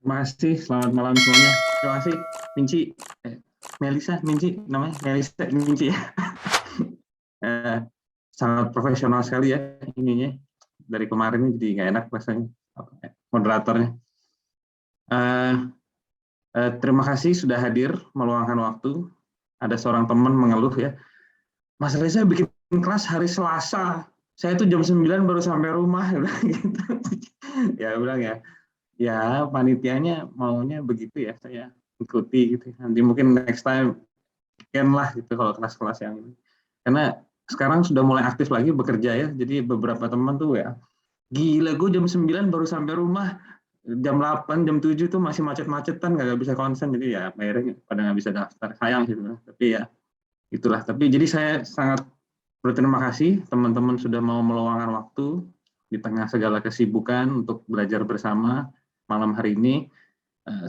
Makasih, selamat malam semuanya. Terima kasih, Minci. Melisa, Minci, namanya Melisa, Minci ya. Eh, Sangat profesional sekali ya ininya. Dari kemarin jadi nggak enak rasanya moderatornya. Eh, Terima kasih sudah hadir, meluangkan waktu. Ada seorang teman mengeluh ya, Mas Reza bikin kelas hari Selasa. Saya tuh jam 9 baru sampai rumah. Gitu. Ya bilang ya panitianya maunya begitu ya, saya ikuti gitu. Nanti mungkin next time weekend lah gitu kalau kelas-kelas yang ini. Karena sekarang sudah mulai aktif lagi bekerja ya, jadi beberapa teman tuh ya, gila gue jam 9 baru sampai rumah, jam 8, jam 7 tuh masih macet-macetan, nggak bisa konsen, jadi ya akhirnya pada nggak bisa daftar, sayang gitu. Tapi ya itulah, tapi jadi saya sangat berterima kasih teman-teman sudah mau meluangkan waktu di tengah segala kesibukan untuk belajar bersama malam hari ini.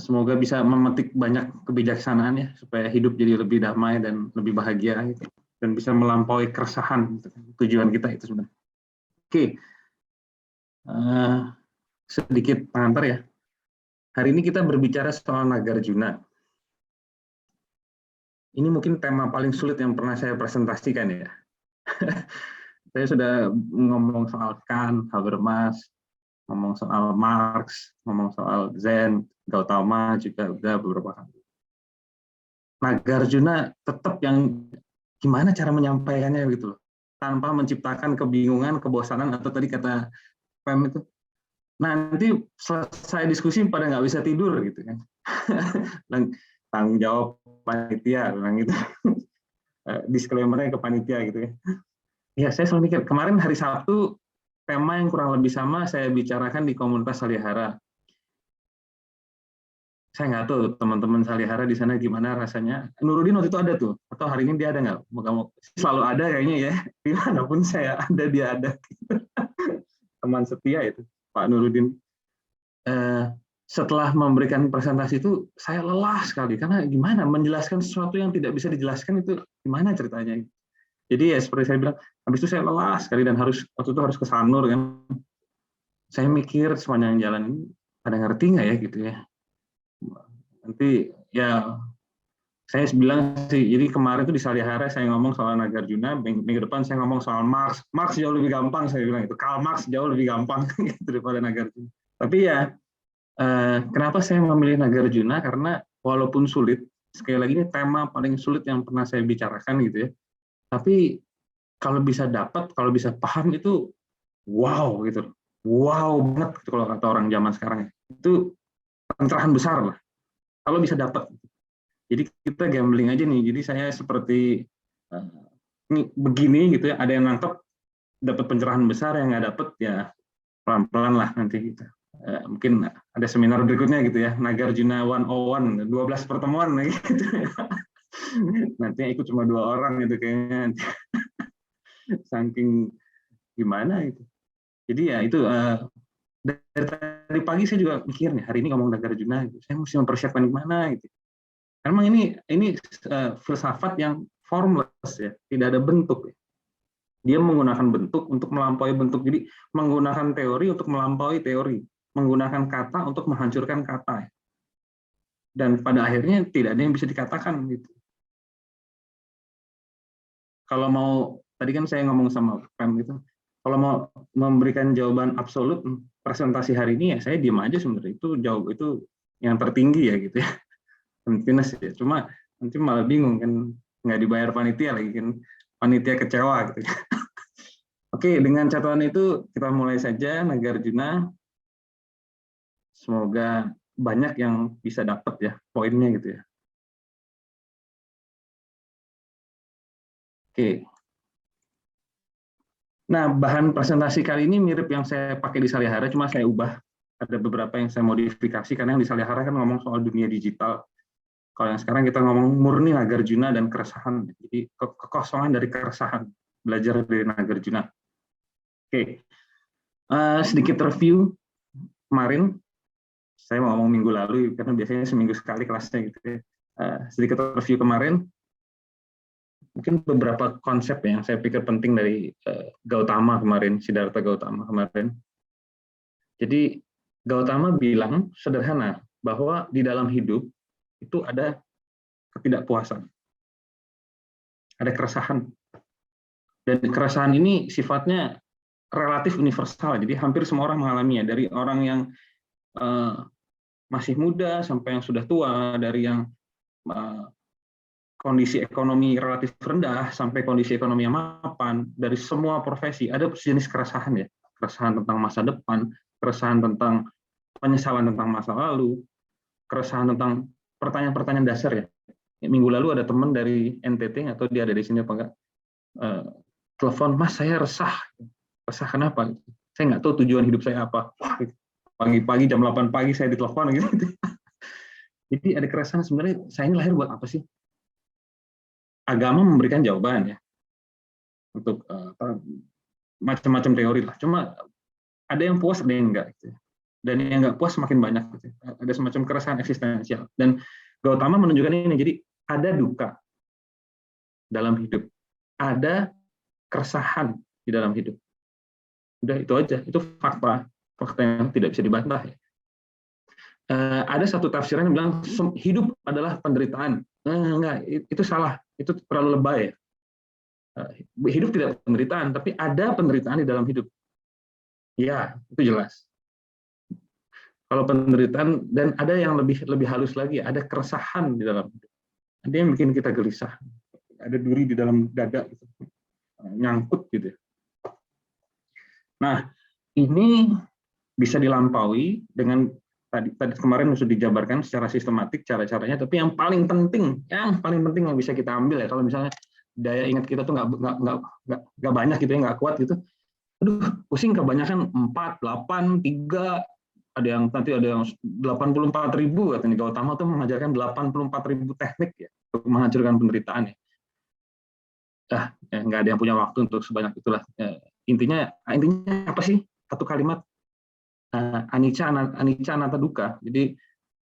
Semoga bisa memetik banyak kebijaksanaan ya, supaya hidup jadi lebih damai dan lebih bahagia gitu. Dan bisa melampaui keresahan gitu. Tujuan kita itu sebenarnya. Oke, sedikit pengantar ya. Hari ini kita berbicara soal Nagarjuna. Ini mungkin tema paling sulit yang pernah saya presentasikan ya. Saya sudah ngomong soal Kant, Habermas, ngomong soal Marx, ngomong soal Zen, Gautama juga udah beberapa kali. Nagarjuna tetap yang gimana cara menyampaikannya gitu loh, tanpa menciptakan kebingungan, kebosanan, atau tadi kata Pem itu, nanti selesai diskusi pada nggak bisa tidur gitu kan. Tanggung jawab panitia bilang gitu. Disclaimer-nya ke panitia gitu ya. Ya saya selalu mikir, kemarin hari Sabtu tema yang kurang lebih sama saya bicarakan di komunitas Salihara. Saya nggak tahu teman-teman Salihara di sana gimana rasanya. Nurudin waktu itu ada tuh, atau hari ini dia ada nggak? Selalu ada kayaknya ya. Dimanapun saya ada, dia ada. Teman setia itu, Pak Nurudin. Setelah memberikan presentasi itu, saya lelah sekali. Karena gimana, menjelaskan sesuatu yang tidak bisa dijelaskan itu gimana ceritanya. Jadi ya seperti saya bilang, habis itu saya lelah sekali dan waktu itu harus ke Sanur kan. Saya mikir sepanjang jalan ini, pada ngerti nggak ya gitu ya. Nanti ya saya bilang sih, jadi kemarin itu di Salihara saya ngomong soal Nagarjuna, minggu depan saya ngomong soal Marx. Marx jauh lebih gampang, saya bilang itu. Karl Marx jauh lebih gampang gitu daripada Nagarjuna. Tapi ya, kenapa saya memilih Nagarjuna? Karena walaupun sulit, sekali lagi ini tema paling sulit yang pernah saya bicarakan gitu ya. Tapi kalau bisa dapat, kalau bisa paham itu wow gitu. Wow banget gitu, kalau kata orang zaman sekarang ya. Itu pencerahan besar lah. Kalau bisa dapat. Jadi kita gambling aja nih. Jadi saya seperti begini gitu ya. Ada yang nangkep dapat pencerahan besar, yang nggak dapat ya pelan-pelan lah nanti gitu. Mungkin ada seminar berikutnya gitu ya. Nagarjuna 101, 12 pertemuan gitu. Nanti ikut cuma 2 orang gitu kayaknya. Saking gimana itu. Jadi ya itu dari tadi pagi saya juga mikir nih, hari ini ngomong Nagarjuna, gitu. Saya mesti mempersiapkan gimana gitu. Memang ini filsafat yang formless ya, tidak ada bentuk. Ya. Dia menggunakan bentuk untuk melampaui bentuk. Jadi menggunakan teori untuk melampaui teori, menggunakan kata untuk menghancurkan kata. Ya. Dan pada akhirnya tidak ada yang bisa dikatakan gitu. Kalau mau, tadi kan saya ngomong sama Pem gitu, kalau mau memberikan jawaban absolut presentasi hari ini ya saya diam aja sebenarnya, itu yang tertinggi ya gitu ya. Pentiness ya. Cuma nanti malah bingung kan, nggak dibayar panitia lagi kan, panitia kecewa gitu. Oke, dengan catatan itu kita mulai saja Nagarjuna. Semoga banyak yang bisa dapat ya poinnya gitu ya. Oke. Nah, bahan presentasi kali ini mirip yang saya pakai di Salihara, cuma saya ubah. Ada beberapa yang saya modifikasi karena yang di Salihara kan ngomong soal dunia digital. Kalau yang sekarang kita ngomong murni Nagarjuna dan keresahan. Jadi kekosongan dari keresahan. Belajar dari Nagarjuna. Oke. Sedikit review kemarin. Saya mau ngomong minggu lalu karena biasanya seminggu sekali kelasnya gitu ya. Sedikit review kemarin. Mungkin beberapa konsep yang saya pikir penting dari Gautama kemarin, Siddhartha Gautama kemarin. Jadi Gautama bilang sederhana, bahwa di dalam hidup itu ada ketidakpuasan, ada keresahan. Dan keresahan ini sifatnya relatif universal, jadi hampir semua orang mengalaminya, dari orang yang masih muda sampai yang sudah tua, dari yang kondisi ekonomi relatif rendah sampai kondisi ekonomi yang mapan, dari semua profesi ada jenis keresahan ya, keresahan tentang masa depan, keresahan tentang penyesalan tentang masa lalu, keresahan tentang pertanyaan-pertanyaan dasar ya. Minggu lalu ada teman dari NTT, atau dia ada di sini apa enggak, telepon, Mas saya resah kenapa? Saya nggak tahu tujuan hidup saya apa. Pagi-pagi jam 8 pagi saya ditelepon gitu. Jadi ada keresahan, sebenarnya saya ini lahir buat apa sih? Agama memberikan jawaban ya untuk macam-macam teori lah. Cuma ada yang puas, ada yang enggak. Gitu. Dan yang enggak puas semakin banyak. Gitu. Ada semacam keresahan eksistensial. Dan Gautama menunjukkan ini. Jadi ada duka dalam hidup, ada keresahan di dalam hidup. Udah itu aja. Itu fakta yang tidak bisa dibantah. Ya. Ada satu tafsiran yang bilang hidup adalah penderitaan. Enggak, itu salah. Itu terlalu lebay. Hidup tidak penderitaan, tapi ada penderitaan di dalam hidup. Ya, itu jelas. Kalau penderitaan, dan ada yang lebih halus lagi, ada keresahan di dalam hidup. Ada yang bikin kita gelisah. Ada duri di dalam dada, gitu. Nyangkut gitu. Nah, ini bisa dilampaui dengan tadi kemarin sudah dijabarkan secara sistematik cara-caranya, tapi yang paling penting yang bisa kita ambil ya, kalau misalnya daya ingat kita tuh nggak banyak gitu ya, nggak kuat gitu, aduh pusing, kebanyakan 4, 8, 3, ada yang 84.000 katanya. Gautama tuh mengajarkan 84.000 teknik ya untuk menghancurkan penderitaan ya. Nggak ada yang punya waktu untuk sebanyak itulah. Intinya apa sih? Satu kalimat, anicca anatta dukkha. Jadi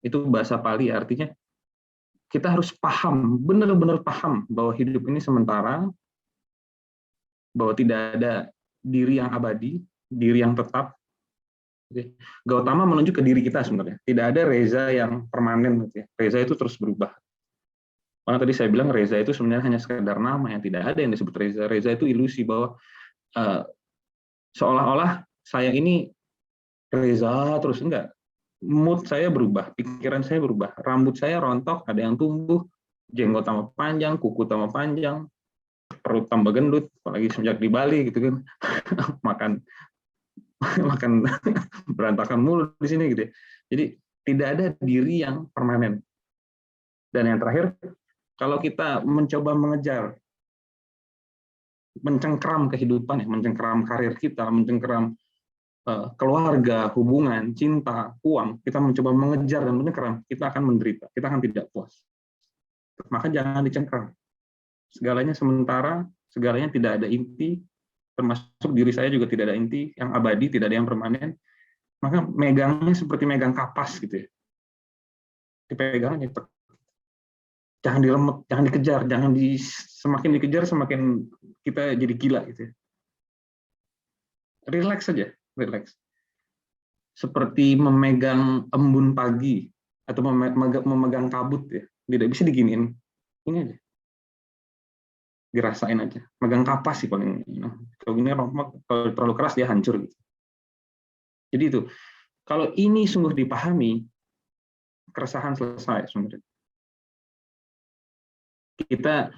itu bahasa Pali, artinya kita harus paham, benar-benar paham bahwa hidup ini sementara, bahwa tidak ada diri yang abadi, diri yang tetap. Gautama menunjuk ke diri kita sebenarnya. Tidak ada reza yang permanen. Reza itu terus berubah. Karena tadi saya bilang reza itu sebenarnya hanya sekedar nama, yang tidak ada yang disebut reza. Reza itu ilusi bahwa seolah-olah saya ini reza terus, enggak. Mood saya berubah, pikiran saya berubah, rambut saya rontok, ada yang tumbuh, jenggot tambah panjang, kuku tambah panjang, perut tambah gendut, apalagi sejak di Bali gitu kan, makan berantakan mulu di sini gitu. Jadi tidak ada diri yang permanen. Dan yang terakhir, kalau kita mencoba mengejar, mencengkeram kehidupan, mencengkeram karir kita, mencengkeram keluarga, hubungan, cinta, uang, kita mencoba mengejar dan mencengkeram, kita akan menderita, kita akan tidak puas. Maka jangan dicengkeram. Segalanya sementara, segalanya tidak ada inti, termasuk diri saya juga tidak ada inti, yang abadi, tidak ada yang permanen. Maka megangnya seperti megang kapas gitu ya. Dipegang aja. Jangan dilemet, jangan dikejar, semakin dikejar semakin kita jadi gila gitu ya. Relax saja. Relax. Seperti memegang embun pagi atau memegang kabut ya, tidak bisa diginiin. Ini aja, dirasain aja. Megang kapas sih paling. Kalau gini kalau terlalu keras dia hancur gitu. Jadi itu, kalau ini sungguh dipahami, keresahan selesai sebenarnya. Kita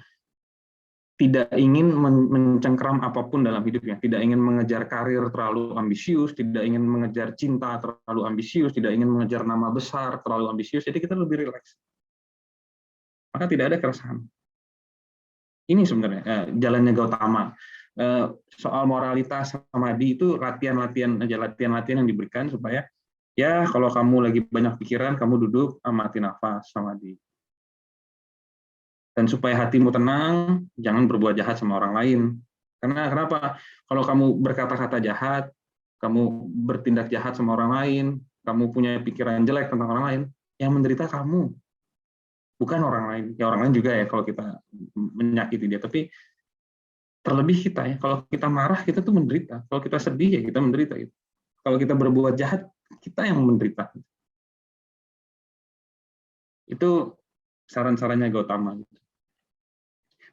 tidak ingin mencengkeram apapun dalam hidupnya, tidak ingin mengejar karir terlalu ambisius, tidak ingin mengejar cinta terlalu ambisius, tidak ingin mengejar nama besar terlalu ambisius, jadi kita lebih rileks. Maka tidak ada keresahan. Ini sebenarnya jalannya Gautama. Soal moralitas samadhi itu latihan-latihan yang diberikan supaya ya kalau kamu lagi banyak pikiran, kamu duduk, amati nafas samadhi. Dan supaya hatimu tenang, jangan berbuat jahat sama orang lain. Karena kenapa? Kalau kamu berkata-kata jahat, kamu bertindak jahat sama orang lain, kamu punya pikiran jelek tentang orang lain, yang menderita kamu, bukan orang lain. Ya orang lain juga ya kalau kita menyakiti dia. Tapi terlebih kita ya, kalau kita marah kita tuh menderita. Kalau kita sedih ya kita menderita. Kalau kita berbuat jahat, kita yang menderita. Itu saran-sarannya Gautama.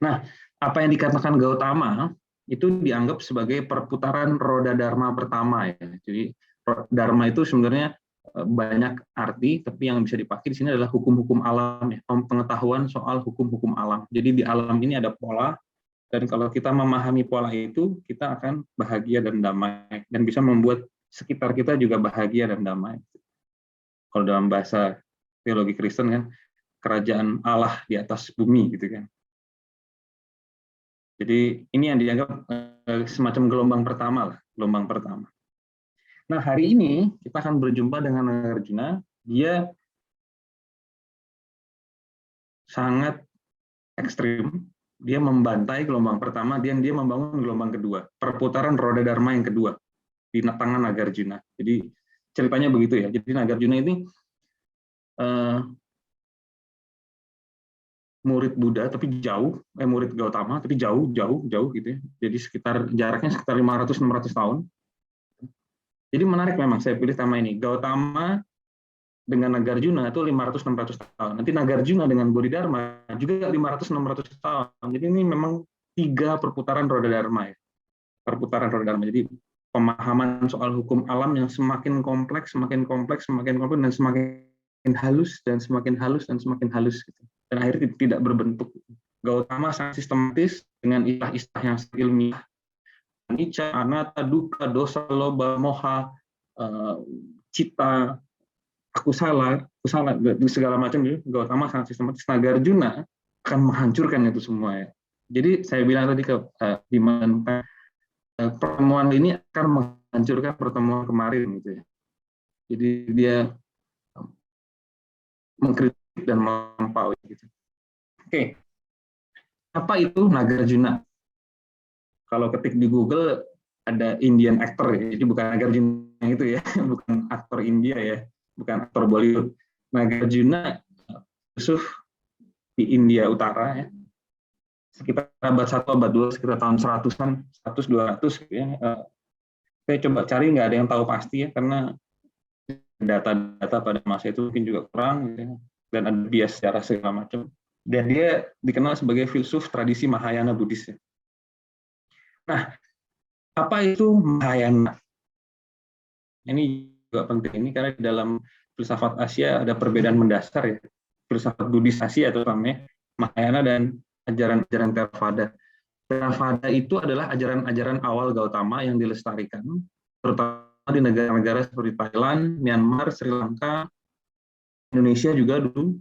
Nah, apa yang dikatakan Gautama itu dianggap sebagai perputaran roda dharma pertama ya. Jadi dharma itu sebenarnya banyak arti, tapi yang bisa dipakai di sini adalah hukum-hukum alam ya, pengetahuan soal hukum-hukum alam. Jadi di alam ini ada pola, dan kalau kita memahami pola itu, kita akan bahagia dan damai, dan bisa membuat sekitar kita juga bahagia dan damai. Kalau dalam bahasa teologi Kristen kan, kerajaan Allah di atas bumi gitu kan. Jadi ini yang dianggap semacam gelombang pertama lah, gelombang pertama. Nah, hari ini kita akan berjumpa dengan Nagarjuna. Dia sangat ekstrim. Dia membantai gelombang pertama, dia membangun gelombang kedua, perputaran roda dharma yang kedua di tangan Nagarjuna. Jadi ceritanya begitu ya. Jadi Nagarjuna ini murid Buddha tapi jauh, murid Gautama tapi jauh gitu ya. Jadi jaraknya sekitar 500-600 tahun. Jadi menarik memang saya pilih tema ini. Gautama dengan Nagarjuna itu 500-600 tahun. Nanti Nagarjuna dengan Bodhidharma juga 500-600 tahun. Jadi ini memang 3 perputaran roda dharma ya. Perputaran roda dharma. Jadi pemahaman soal hukum alam yang semakin kompleks, dan semakin halus dan semakin halus gitu. Dan akhirnya tidak berbentuk. Gautama sangat sistematis dengan istilah-istilah yang ilmiah. Anicca, anatta, dukkha, dosa, loba, moha, cita, aku salah, segala macam. Gautama sangat sistematis. Nagarjuna akan menghancurkan itu semua ya. Jadi saya bilang tadi ke pertemuan ini akan menghancurkan pertemuan kemarin gitu ya. Jadi dia mengkritik dan melampaui gitu. Oke. Apa itu Nagarjuna? Kalau ketik di Google ada Indian actor ya. Jadi bukan Nagarjuna itu ya, bukan aktor India ya, bukan aktor Bollywood. Nagarjuna Yusuf di India Utara ya. Sekitar abad 1, abad 2, sekitar tahun 100-an, 100-200 gitu ya. Saya coba cari, nggak ada yang tahu pasti ya, karena data-data pada masa itu mungkin juga kurang gitu ya, dan ada bias secara segala macam. Dan dia dikenal sebagai filsuf tradisi Mahayana Buddhis ya. Nah, apa itu Mahayana? Ini juga penting ini karena di dalam filsafat Asia ada perbedaan mendasar ya. Filsafat Buddhis Asia atau namanya Mahayana dan ajaran-ajaran Theravada. Theravada itu adalah ajaran-ajaran awal Gautama yang dilestarikan, terutama di negara-negara seperti Thailand, Myanmar, Sri Lanka, Indonesia juga dulu.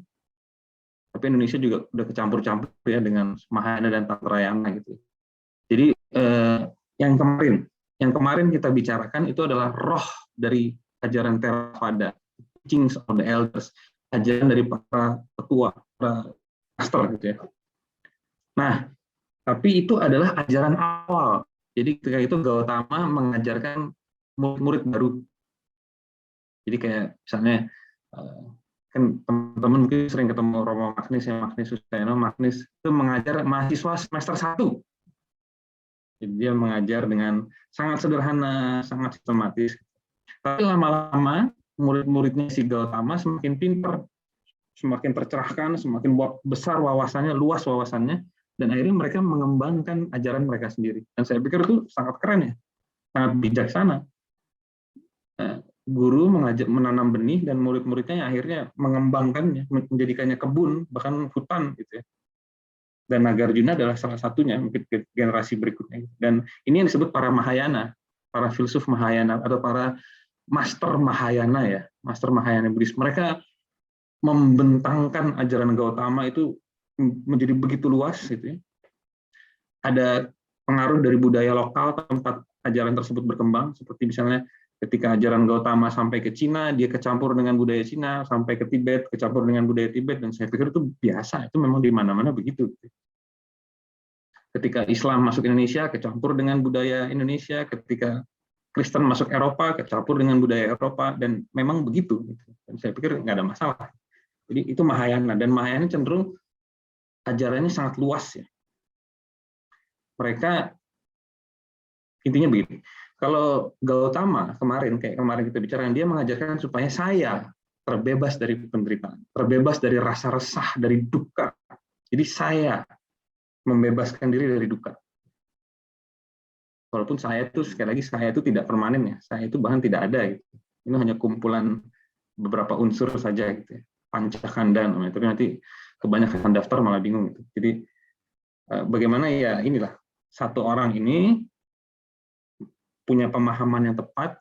Tapi Indonesia juga udah kecampur-campur ya dengan Mahayana dan Tantrayana gitu. Jadi yang kemarin kita bicarakan itu adalah roh dari ajaran Theravada, teachings of the elders, ajaran dari para petua, para master gitu ya. Nah, tapi itu adalah ajaran awal. Jadi ketika itu Gautama mengajarkan murid-murid baru. Jadi kayak misalnya kan teman-teman mungkin sering ketemu Romo Magnis ya, Magnis Suseno. Magnis itu mengajar mahasiswa semester 1. Jadi dia mengajar dengan sangat sederhana, sangat sistematis. Tapi lama-lama murid-muridnya si Gautama semakin pintar, semakin tercerahkan, semakin besar wawasannya, luas wawasannya, dan akhirnya mereka mengembangkan ajaran mereka sendiri. Dan saya pikir itu sangat keren ya, sangat bijaksana. Guru menanam benih dan murid-muridnya yang akhirnya mengembangkannya, menjadikannya kebun, bahkan hutan gitu ya. Dan Nagarjuna adalah salah satunya, mungkin generasi berikutnya. Dan ini yang disebut para Mahayana, para filsuf Mahayana atau para master Mahayana ya, master Mahayana Buddhis. Mereka membentangkan ajaran Gautama itu menjadi begitu luas gitu ya. Ada pengaruh dari budaya lokal tempat ajaran tersebut berkembang, seperti misalnya ketika ajaran Gautama sampai ke Cina, dia kecampur dengan budaya Cina, sampai ke Tibet, kecampur dengan budaya Tibet, dan saya pikir itu biasa, itu memang di mana-mana begitu. Ketika Islam masuk Indonesia, kecampur dengan budaya Indonesia, ketika Kristen masuk Eropa, kecampur dengan budaya Eropa, dan memang begitu. Dan saya pikir nggak ada masalah. Jadi itu Mahayana, dan Mahayana cenderung ajarannya sangat luas ya. Mereka intinya begini. Kalau Gautama kemarin kita bicara, dia mengajarkan supaya saya terbebas dari penderitaan, terbebas dari rasa resah, dari duka. Jadi saya membebaskan diri dari duka. Walaupun saya itu, sekali lagi, saya itu tidak permanen ya, saya itu bahkan tidak ada gitu. Ini hanya kumpulan beberapa unsur saja gitu ya. Pancakanda namanya, tapi nanti kebanyakan daftar malah bingung gitu. Jadi bagaimana ya, inilah satu orang ini punya pemahaman yang tepat,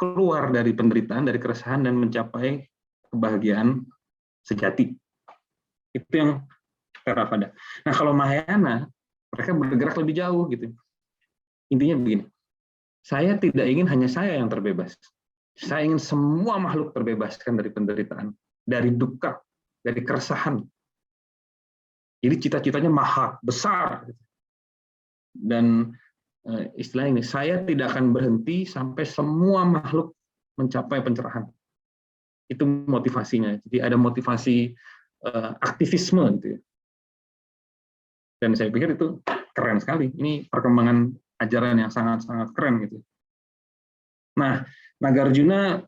keluar dari penderitaan, dari keresahan, dan mencapai kebahagiaan sejati. Itu yang Theravada. Nah, kalau Mahayana, mereka bergerak lebih jauh gitu. Intinya begini, saya tidak ingin hanya saya yang terbebas. Saya ingin semua makhluk terbebaskan dari penderitaan, dari duka, dari keresahan. Jadi cita-citanya maha besar. Dan istilah ini, saya tidak akan berhenti sampai semua makhluk mencapai pencerahan. Itu motivasinya. Jadi ada motivasi aktivisme gitu ya. Dan saya pikir itu keren sekali. Ini perkembangan ajaran yang sangat-sangat keren gitu. Nah, Nagarjuna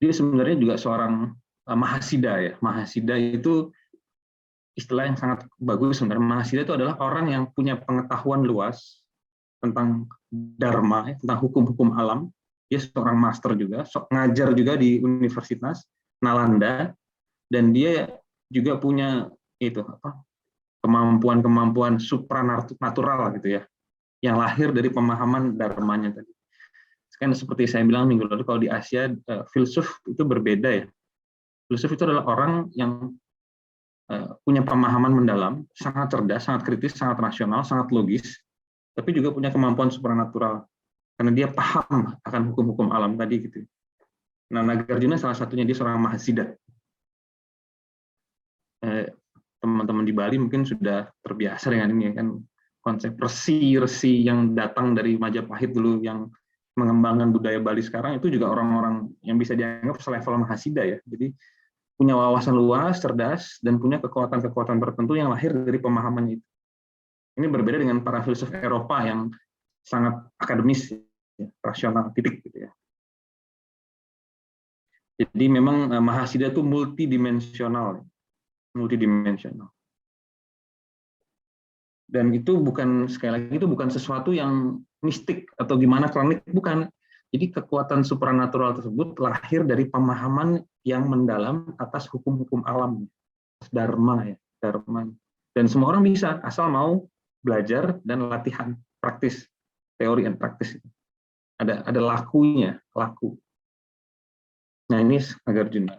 dia sebenarnya juga seorang Mahasiddha ya. Mahasiddha itu istilah yang sangat bagus sebenarnya. Mahasiddha itu adalah orang yang punya pengetahuan luas tentang dharma, tentang hukum-hukum alam. Dia seorang master juga, ngajar juga di Universitas Nalanda, dan dia juga punya itu kemampuan-kemampuan supranatural gitu ya, yang lahir dari pemahaman dharmanya tadi. Kan seperti saya bilang minggu lalu, kalau di Asia filsuf itu berbeda ya. Filsuf itu adalah orang yang punya pemahaman mendalam, sangat cerdas, sangat kritis, sangat rasional, sangat logis, tapi juga punya kemampuan supranatural karena dia paham akan hukum-hukum alam tadi gitu. Nah, Nagarjuna salah satunya, dia seorang Mahasiddha. Teman-teman di Bali mungkin sudah terbiasa dengan ini kan, konsep resi yang datang dari Majapahit dulu yang mengembangkan budaya Bali sekarang, itu juga orang-orang yang bisa dianggap selevel Mahasiddha ya. Jadi punya wawasan luas, cerdas, dan punya kekuatan-kekuatan tertentu yang lahir dari pemahaman itu. Ini berbeda dengan para filsuf Eropa yang sangat akademis, ya, rasional, titik gitu ya. Jadi memang Mahasiddha itu multidimensional. Dan itu bukan, sekali lagi, itu bukan sesuatu yang mistik atau gimana klinik, bukan. Jadi kekuatan supranatural tersebut lahir dari pemahaman yang mendalam atas hukum-hukum alam, dharma ya, dharma. Dan semua orang bisa, asal mau belajar dan latihan, praktis, teori dan praktis. Ada lakunya, laku. Nah, ini Nagarjuna.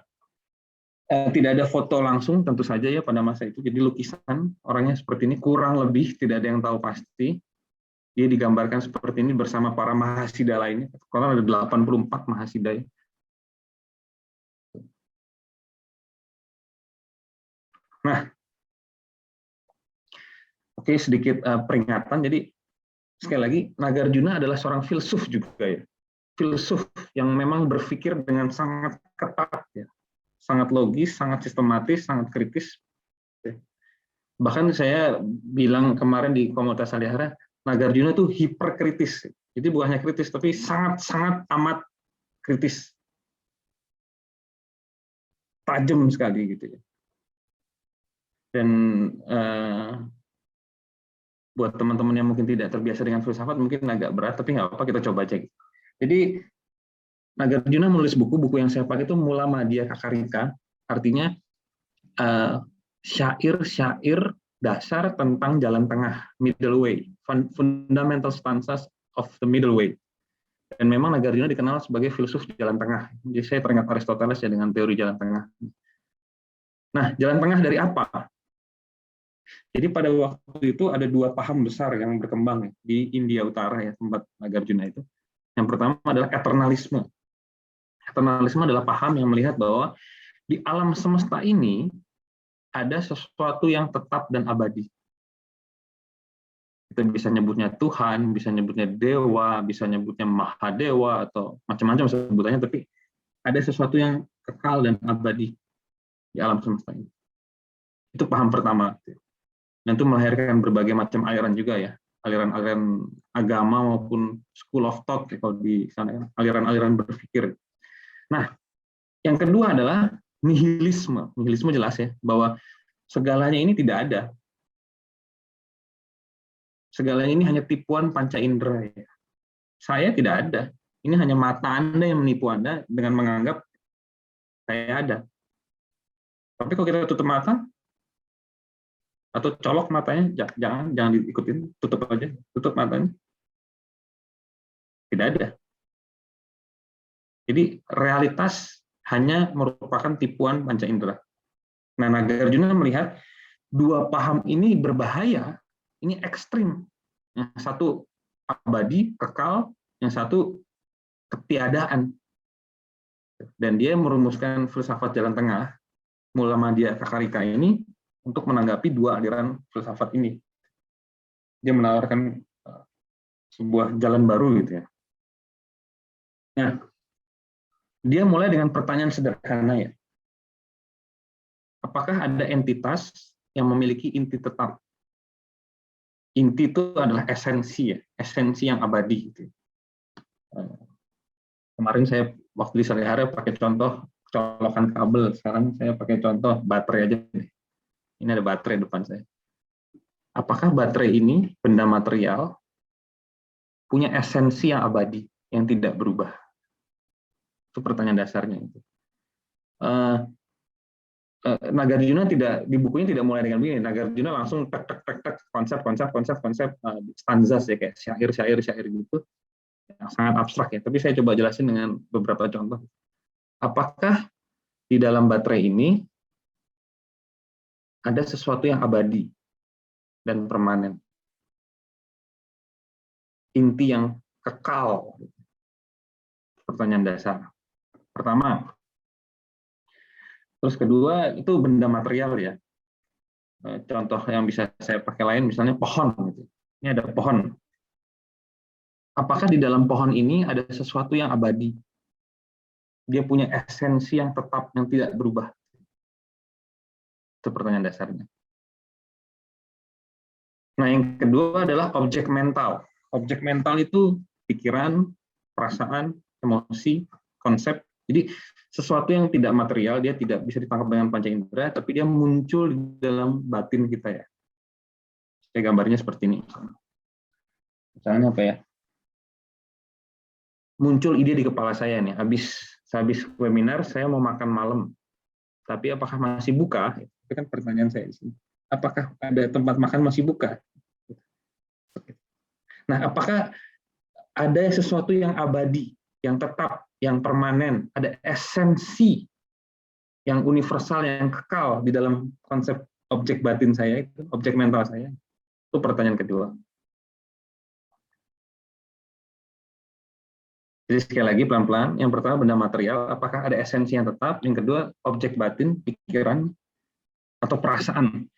Tidak ada foto langsung tentu saja ya pada masa itu, jadi lukisan orangnya seperti ini, kurang lebih, tidak ada yang tahu pasti. Dia digambarkan seperti ini bersama para Mahasiddha lainnya, karena ada 84 Mahasiddha. Nah, oke, sedikit peringatan. Jadi sekali lagi, Nagarjuna adalah seorang filsuf juga ya, filsuf yang memang berpikir dengan sangat ketat ya, sangat logis, sangat sistematis, sangat kritis. Bahkan saya bilang kemarin di komunitas Salihara, Nagarjuna itu hiperkritis. Jadi bukan hanya kritis, tapi sangat-sangat amat kritis. Tajam sekali gitu ya. Dan buat teman-teman yang mungkin tidak terbiasa dengan filsafat, mungkin agak berat, tapi nggak apa-apa, kita coba cek. Jadi Nagarjuna menulis buku yang saya pakai itu Mula Madhya Kakarika, artinya syair-syair dasar tentang jalan tengah, middle way, fundamental stanzas of the middle way. Dan memang Nagarjuna dikenal sebagai filsuf jalan tengah. Jadi saya teringat Aristoteles ya dengan teori jalan tengah. Nah, jalan tengah dari apa? Jadi pada waktu itu ada dua paham besar yang berkembang di India Utara ya, tempat Nagarjuna itu. Yang pertama adalah eternalisme. Eternalisme adalah paham yang melihat bahwa di alam semesta ini ada sesuatu yang tetap dan abadi. Kita bisa nyebutnya Tuhan, bisa nyebutnya Dewa, bisa nyebutnya Mahadewa, atau macam-macam sebutannya, tapi ada sesuatu yang kekal dan abadi di alam semesta ini. Itu paham pertama. Dan itu melahirkan berbagai macam aliran juga ya, aliran-aliran agama maupun school of thought kalau di sana, aliran-aliran berpikir. Nah, Yang kedua adalah nihilisme. Nihilisme jelas ya, bahwa segalanya ini tidak ada. Segalanya ini hanya tipuan panca indera. Ya. Saya tidak ada. Ini hanya mata Anda yang menipu Anda dengan menganggap saya ada. Tapi kalau kita tutup mata, atau colok matanya, jangan diikutin, tutup aja, tutup matanya. Tidak ada. Jadi realitas hanya merupakan tipuan panca indera. Nah, Nagarjuna melihat dua paham ini berbahaya, ini ekstrim. Yang satu abadi, kekal, yang satu ketiadaan. Dan dia merumuskan filsafat jalan tengah, Mula Madhya Kakarika ini, untuk menanggapi dua aliran filsafat ini. Dia menawarkan sebuah jalan baru gitu ya. Nah, dia mulai dengan pertanyaan sederhana ya. Apakah ada entitas yang memiliki inti tetap? Inti itu adalah esensi ya, esensi yang abadi gitu. Kemarin saya waktu di sehari-hari pakai contoh colokan kabel, sekarang saya pakai contoh baterai aja nih. Ini ada baterai depan saya. Apakah baterai ini, benda material, punya esensi yang abadi, yang tidak berubah? Itu pertanyaan dasarnya. Nagarjuna tidak, di bukunya tidak mulai dengan begini. Nagarjuna langsung tek konsep stanzas ya, kayak syair gitu, yang sangat abstrak ya. Tapi saya coba jelasin dengan beberapa contoh. Apakah di dalam baterai ini ada sesuatu yang abadi dan permanen, inti yang kekal? Pertanyaan dasar pertama. Terus kedua, itu benda material ya. Contoh yang bisa saya pakai lain, misalnya pohon. Ini ada pohon. Apakah di dalam pohon ini ada sesuatu yang abadi? Dia punya esensi yang tetap, yang tidak berubah? Itu pertanyaan dasarnya. Nah, yang kedua adalah objek mental. Objek mental itu pikiran, perasaan, emosi, konsep. Jadi sesuatu yang tidak material, dia tidak bisa ditangkap dengan panca indera, tapi dia muncul di dalam batin kita ya. Saya gambarnya seperti ini. Misalnya apa ya? Muncul ide di kepala saya nih, habis webinar saya mau makan malam. Tapi apakah masih buka? Itu kan pertanyaan saya di sini. Apakah ada tempat makan masih buka? Nah, apakah ada sesuatu yang abadi, yang tetap, yang permanen, ada esensi yang universal, yang kekal di dalam konsep objek batin saya, objek mental saya? Itu pertanyaan kedua. Jadi sekali lagi pelan-pelan, yang pertama benda material, apakah ada esensi yang tetap? Yang kedua, objek batin, pikiran, atau perasaan.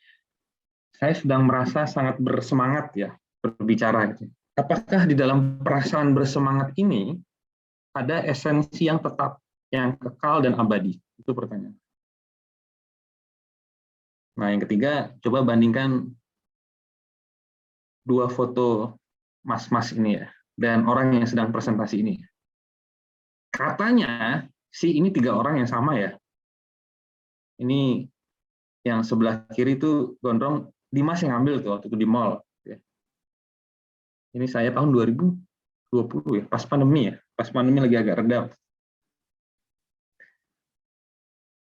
Saya sedang merasa sangat bersemangat ya berbicara. Apakah di dalam perasaan bersemangat ini ada esensi yang tetap, yang kekal dan abadi? Itu pertanyaan. Nah, yang ketiga, coba bandingkan dua foto mas-mas ini ya, dan orang yang sedang presentasi ini. Katanya sih ini tiga orang yang sama ya. Ini yang sebelah kiri itu gondrong, Dimas yang ngambil tuh waktu itu di mall. Ini saya tahun 2020 ya, pas pandemi ya, pas pandemi lagi agak redam.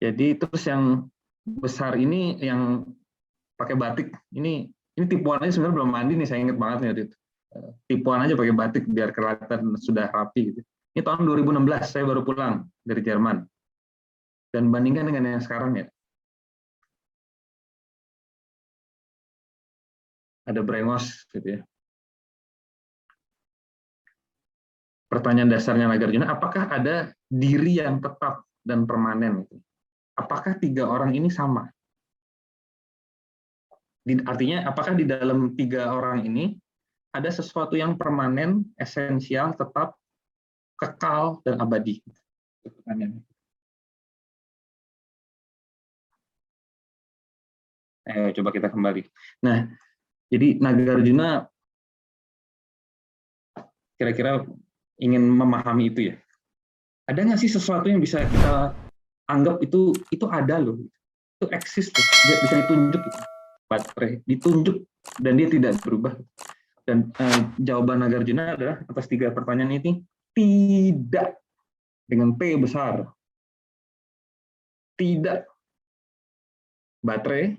Jadi terus yang besar ini yang pakai batik, ini tipuan aja sebenarnya belum mandi nih, saya ingat banget nih, tipuan aja pakai batik biar kelihatan sudah rapi gitu. Ini tahun 2016 saya baru pulang dari Jerman. Dan bandingkan dengan yang sekarang ya. Ada brengos gitu ya. Pertanyaan dasarnya Nagarjuna, apakah ada diri yang tetap dan permanen? Apakah tiga orang ini sama? Artinya, apakah di dalam tiga orang ini ada sesuatu yang permanen, esensial, tetap, kekal, dan abadi? Pertanyaannya. Coba kita kembali. Nah, jadi Nagarjuna kira-kira ingin memahami itu ya. Ada nggak sih sesuatu yang bisa kita anggap itu ada loh, itu eksis tuh, bisa ditunjuk gitu. Baterai ditunjuk dan dia tidak berubah. Dan jawaban Nagarjuna adalah atas 3 pertanyaan ini tidak, dengan P besar. Tidak. Baterai,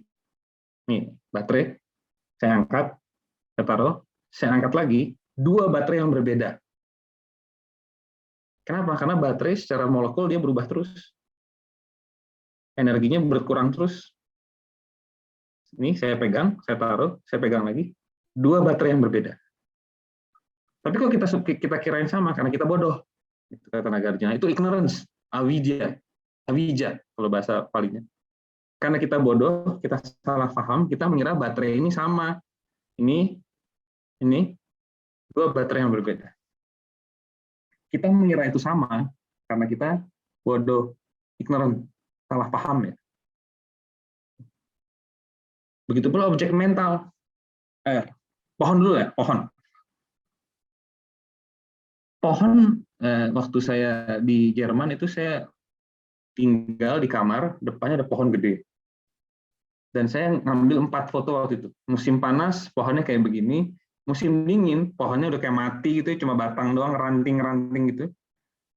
nih baterai, saya angkat, saya taruh, saya angkat lagi, 2 baterai yang berbeda. Kenapa? Karena baterai secara molekul dia berubah terus. Energinya berkurang terus. Ini saya pegang, saya taruh, saya pegang lagi. 2 baterai yang berbeda. Tapi kok kita kirain sama, karena kita bodoh. Itu kata Nagarjuna. Itu ignorance, awija. Awija, kalau bahasa palingnya. Karena kita bodoh, kita salah paham, kita mengira baterai ini sama. Ini 2 baterai yang berbeda. Kita mengira itu sama, karena kita bodoh, ignorant, salah paham ya. Begitu pula objek mental. Pohon dulu ya, pohon. Pohon, waktu saya di Jerman itu saya tinggal di kamar, depannya ada pohon gede. Dan saya ngambil 4 foto waktu itu. Musim panas, pohonnya kayak begini. Musim dingin, pohonnya udah kayak mati gitu, cuma batang doang, ranting-ranting gitu.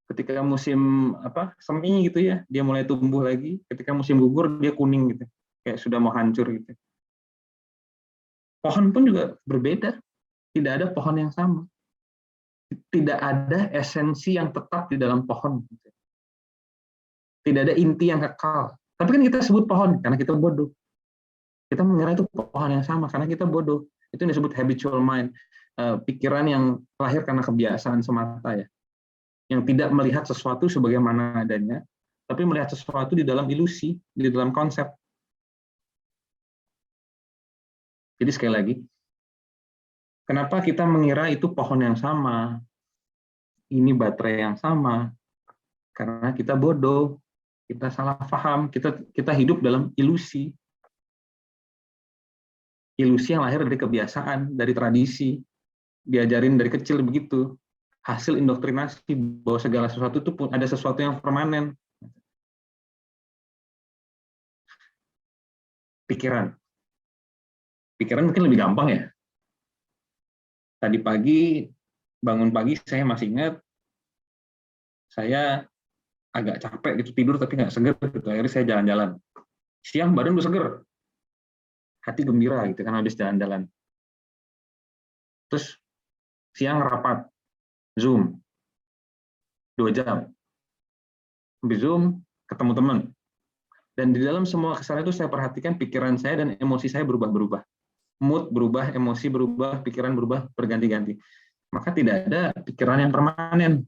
Ketika musim semi gitu ya, dia mulai tumbuh lagi. Ketika musim gugur, dia kuning gitu, kayak sudah mau hancur gitu. Pohon pun juga berbeda. Tidak ada pohon yang sama. Tidak ada esensi yang tetap di dalam pohon. Tidak ada inti yang kekal. Tapi kan kita sebut pohon karena kita bodoh. Kita mengira itu pohon yang sama karena kita bodoh. Itu yang disebut habitual mind, pikiran yang lahir karena kebiasaan semata ya. Yang tidak melihat sesuatu sebagaimana adanya, tapi melihat sesuatu di dalam ilusi, di dalam konsep. Jadi sekali lagi, kenapa kita mengira itu pohon yang sama, ini baterai yang sama? Karena kita bodoh, kita salah paham, kita hidup dalam ilusi. Ilusi yang lahir dari kebiasaan, dari tradisi, diajarin dari kecil begitu. Hasil indoktrinasi bahwa segala sesuatu itu pun ada sesuatu yang permanen. Pikiran mungkin lebih gampang ya. Tadi pagi, bangun pagi, saya masih ingat, saya agak capek gitu, tidur tapi nggak seger gitu. Akhirnya saya jalan-jalan. Siang badan udah seger, hati gembira gitu kan habis jalan-jalan. Terus siang rapat, Zoom, 2 jam. Habis Zoom, ketemu teman. Dan di dalam semua kesalahan itu saya perhatikan pikiran saya dan emosi saya berubah-berubah. Mood berubah, emosi berubah, pikiran berubah, berganti-ganti. Maka tidak ada pikiran yang permanen.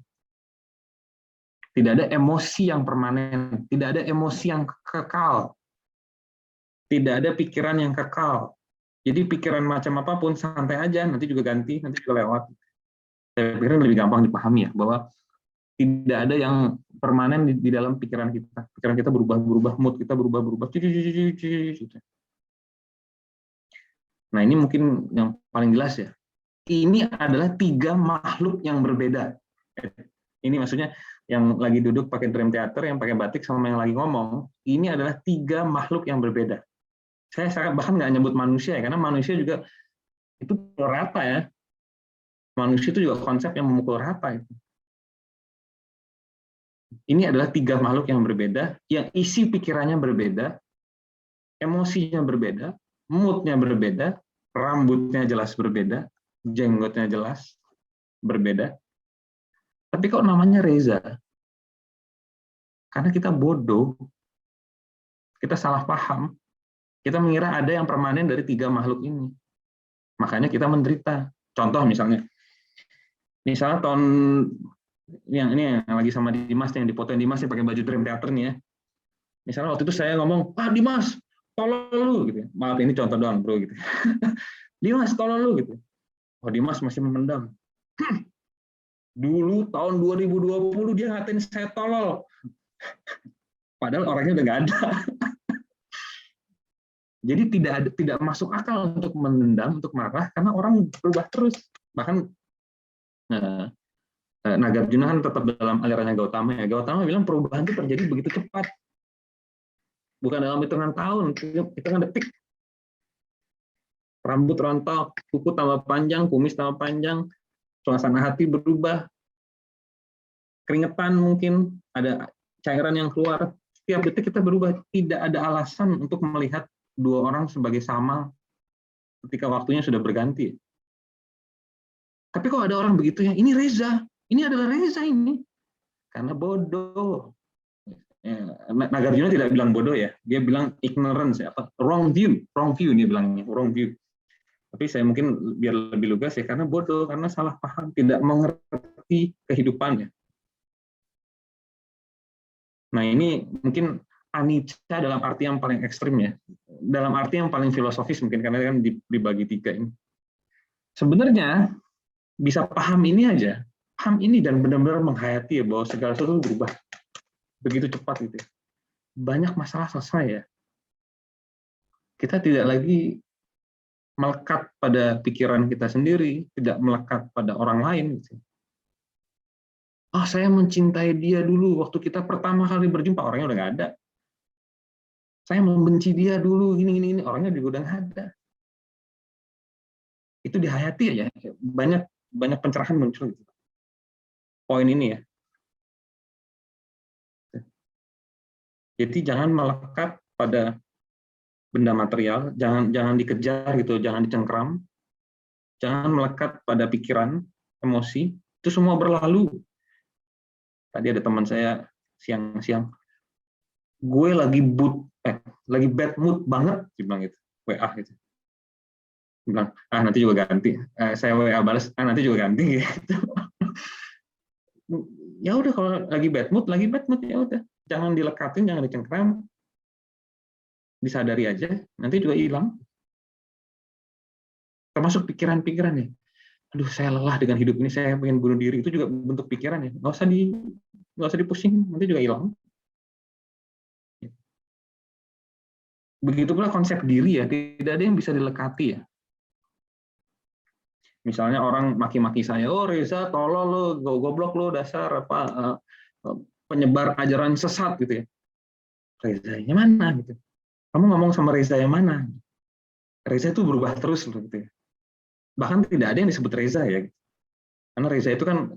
Tidak ada emosi yang permanen. Tidak ada emosi yang kekal. Tidak ada pikiran yang kekal. Jadi pikiran macam apapun, santai aja, nanti juga ganti, nanti juga lewat. Saya pikir lebih gampang dipahami ya, bahwa tidak ada yang permanen di dalam pikiran kita. Pikiran kita berubah-berubah, mood kita berubah-berubah. Nah, ini mungkin yang paling jelas ya. Ini adalah 3 makhluk yang berbeda. Ini maksudnya yang lagi duduk pakai dream theater, yang pakai batik, sama yang lagi ngomong, ini adalah 3 makhluk yang berbeda. Saya bahkan nggak nyebut manusia ya, karena manusia juga itu pukul rata ya. Manusia itu juga konsep yang memukul rata itu. Ini adalah 3 makhluk yang berbeda, yang isi pikirannya berbeda, emosinya berbeda, moodnya berbeda, rambutnya jelas berbeda, jenggotnya jelas berbeda. Tapi kok namanya Reza? Karena kita bodoh, kita salah paham, kita mengira ada yang permanen dari 3 makhluk ini. Makanya kita menderita. Contoh misalnya tahun yang ini yang lagi sama Dimas, yang dipotoin Dimas yang pakai baju dream theater nih ya. Misalnya waktu itu saya ngomong, "Pak Dimas, tolong lu," gitu. Maaf ini contoh doang, Bro gitu. "Dimas, tolong lu," gitu. Oh, Dimas masih memendam. Dulu tahun 2020 dia ngatain saya tolol. Padahal orangnya udah nggak ada. Jadi tidak masuk akal untuk menendam, untuk marah, karena orang berubah terus. Bahkan Nagarjuna kan tetap dalam alirannya Gautama ya. Gautama bilang perubahan itu terjadi begitu cepat. bukan dalam hitungan tahun, hitungan detik. Rambut rontok, kuku tambah panjang, kumis tambah panjang, suasana hati berubah, keringetan mungkin, ada cairan yang keluar. Setiap detik kita berubah. Tidak ada alasan untuk melihat dua orang sebagai sama ketika waktunya sudah berganti. Tapi kok ada orang begitu ya, ini Reza, ini adalah Reza ini. Karena bodoh. Nagarjuna tidak bilang bodoh ya, dia bilang ignorance, wrong view dia bilangnya, wrong view. Tapi saya mungkin biar lebih lugas ya, karena bodoh, karena salah paham, tidak mengerti kehidupannya. Nah ini mungkin anicca dalam arti yang paling ekstrim ya, dalam arti yang paling filosofis mungkin, karena kan dibagi tiga ini. Sebenarnya bisa paham ini aja, paham ini dan benar-benar menghayati ya, bahwa segala sesuatu berubah begitu cepat gitu. Banyak masalah selesai ya. Kita tidak lagi melekat pada pikiran kita sendiri, tidak melekat pada orang lain. Gitu. Oh, saya mencintai dia dulu waktu kita pertama kali berjumpa, orangnya udah nggak ada. Saya membenci dia dulu, gini, orangnya juga udah nggak ada. Itu dihayati ya, banyak pencerahan muncul. Gitu. Poin ini ya. Jadi jangan melekat pada benda material, jangan dikejar gitu, jangan dicengkram, jangan melekat pada pikiran, emosi, itu semua berlalu. Tadi ada teman saya siang-siang, gue lagi bad mood banget, dia bilang gitu, WA gitu. Dia bilang, nanti juga ganti. Saya WA balas, nanti juga ganti gitu. Ya udah, kalau lagi bad mood ya udah. Jangan dilekatin, jangan dicengkram. Disadari aja, nanti juga hilang. Termasuk pikiran-pikiran nih. Aduh, saya lelah dengan hidup ini, saya pengen bunuh diri, itu juga bentuk pikiran ya. Nggak usah dipusing, nanti juga hilang. Begitu pula konsep diri ya, tidak ada yang bisa dilekati ya. Misalnya orang maki-maki saya, oh Reza, tolol lo, goblok lo, dasar penyebar ajaran sesat gitu ya. Reza yang mana gitu? Kamu ngomong sama Reza yang mana? Reza itu berubah terus loh gitu ya. Bahkan tidak ada yang disebut Reza ya. Karena Reza itu kan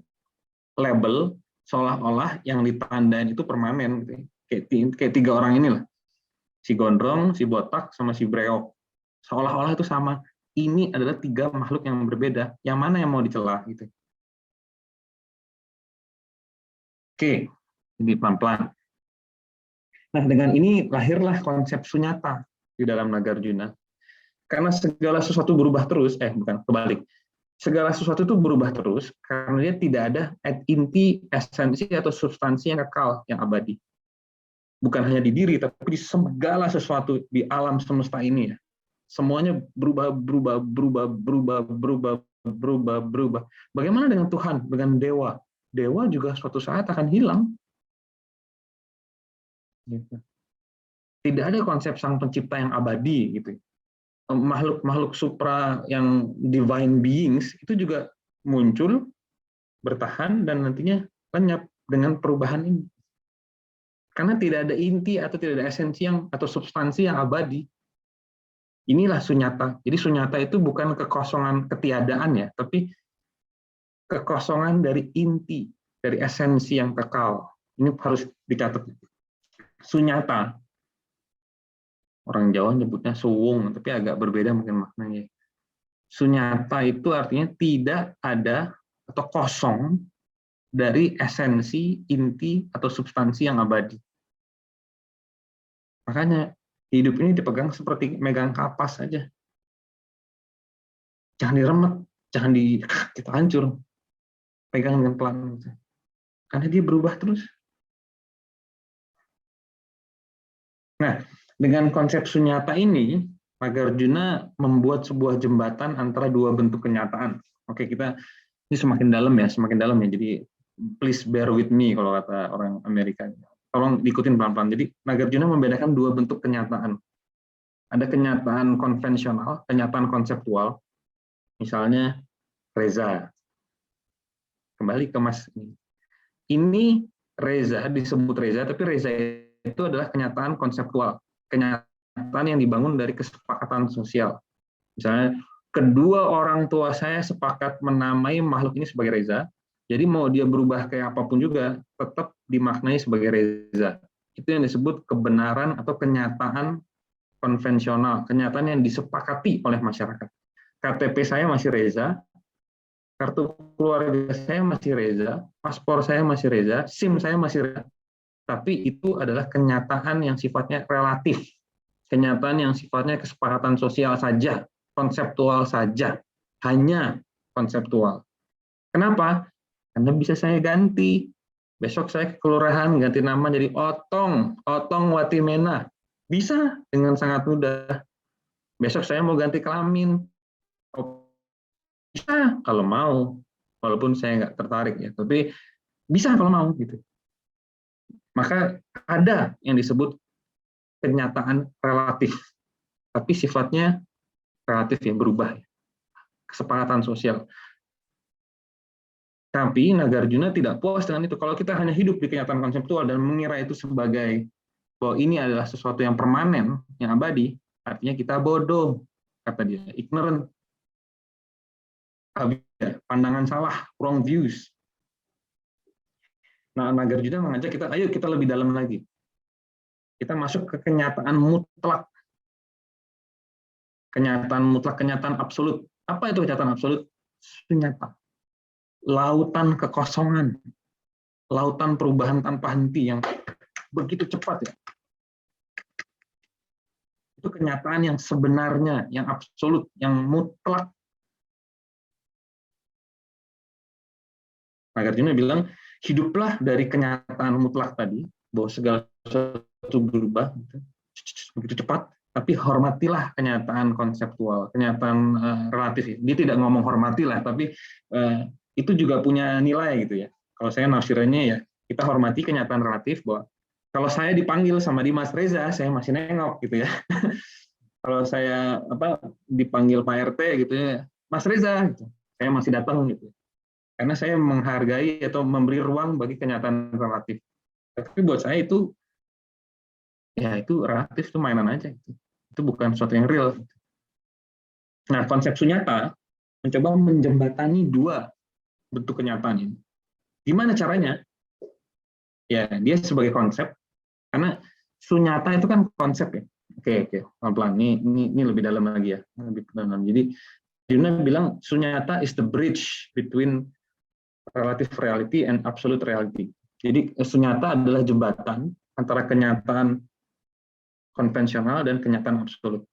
label seolah-olah yang ditandain itu permanen gitu ya. Kayak tiga orang inilah. Si gondrong, si botak, sama si breok. Seolah-olah itu sama. Ini adalah tiga makhluk yang berbeda. Yang mana yang mau dicela gitu. Oke, jadi pelan-pelan. Nah, dengan ini lahirlah konsep sunyata di dalam Nagarjuna. Karena segala sesuatu berubah terus, bukan, kebalik. Segala sesuatu itu berubah terus karena dia tidak ada inti, esensi, atau substansi yang kekal, yang abadi. Bukan hanya di diri, tapi di segala sesuatu di alam semesta ini ya. Semuanya berubah. Bagaimana dengan Tuhan, dengan dewa? Dewa juga suatu saat akan hilang. Tidak ada konsep sang pencipta yang abadi gitu. Makhluk supra yang divine beings itu juga muncul, bertahan, dan nantinya lenyap dengan perubahan ini. Karena tidak ada inti atau tidak ada esensi atau substansi yang abadi. Inilah sunyata. Jadi sunyata itu bukan kekosongan, ketiadaan ya, tapi kekosongan dari inti, dari esensi yang kekal. Ini harus dicatat. Sunyata. Orang Jawa nyebutnya suwung, tapi agak berbeda mungkin maknanya. Sunyata itu artinya tidak ada atau kosong dari esensi, inti, atau substansi yang abadi. Makanya hidup ini dipegang seperti megang kapas saja. Jangan diremet, jangan kita hancur. Pegang dengan pelan. Karena dia berubah terus. Nah, dengan konsep sunyata ini, Nagarjuna membuat sebuah jembatan antara dua bentuk kenyataan. Oke, ini semakin dalam ya. Jadi please bear with me kalau kata orang Amerika. Tolong diikutin pelan-pelan. Jadi Nagarjuna membedakan dua bentuk kenyataan. Ada kenyataan konvensional, kenyataan konseptual. Misalnya Reza. Kembali ke Mas. Ini Reza, disebut Reza, tapi Reza itu adalah kenyataan konseptual. kenyataan yang dibangun dari kesepakatan sosial. Misalnya, kedua orang tua saya sepakat menamai makhluk ini sebagai Reza, jadi mau dia berubah kayak apapun juga, tetap dimaknai sebagai Reza. Itu yang disebut kebenaran atau kenyataan konvensional, kenyataan yang disepakati oleh masyarakat. KTP saya masih Reza, kartu keluarga saya masih Reza, paspor saya masih Reza, SIM saya masih Reza. Tapi itu adalah kenyataan yang sifatnya relatif, kenyataan yang sifatnya kesepakatan sosial saja, konseptual saja, hanya konseptual. Kenapa? Karena bisa saya ganti. Besok saya ke kelurahan ganti nama jadi Otong Watimena. Bisa dengan sangat mudah. Besok saya mau ganti kelamin. Bisa kalau mau. Walaupun saya nggak tertarik ya, tapi bisa kalau mau gitu. Maka ada yang disebut kenyataan relatif, tapi sifatnya relatif ya, berubah. Kesepakatan sosial. Tapi Nagarjuna tidak puas dengan itu. Kalau kita hanya hidup di kenyataan konseptual dan mengira itu sebagai bahwa ini adalah sesuatu yang permanen, yang abadi, artinya kita bodoh, kata dia, ignorant, pandangan salah, wrong views. Nah, Nagarjuna mengajak kita, ayo kita lebih dalam lagi. Kita masuk ke kenyataan mutlak. Kenyataan mutlak, kenyataan absolut. Apa itu kenyataan absolut? Sunyata. Lautan kekosongan. Lautan perubahan tanpa henti yang begitu cepat ya. Itu kenyataan yang sebenarnya, yang absolut, yang mutlak. Nagarjuna bilang, hiduplah dari kenyataan mutlak tadi, bahwa segala sesuatu berubah begitu cepat, tapi hormatilah kenyataan konseptual, kenyataan relatif. Dia tidak ngomong hormatilah, tapi itu juga punya nilai gitu ya. Kalau saya nafsirannya ya, kita hormati kenyataan relatif bahwa kalau saya dipanggil sama Dimas Reza, saya masih nengok gitu ya. Kalau saya dipanggil Pak RT gitu ya, Mas Reza, gitu, saya masih datang gitu. Karena saya menghargai atau memberi ruang bagi kenyataan relatif. Tapi buat saya itu, ya itu relatif, itu mainan aja. Itu bukan sesuatu yang real. Nah, konsep sunyata mencoba menjembatani dua bentuk kenyataan ini. Gimana caranya? Ya, dia sebagai konsep, karena sunyata itu kan konsep ya. Oke, pelan-pelan. Ini lebih dalam lagi ya. Lebih dalam. Jadi, Juna bilang sunyata is the bridge between relative reality and absolute reality. Jadi sunyata adalah jembatan antara kenyataan konvensional dan kenyataan absolut.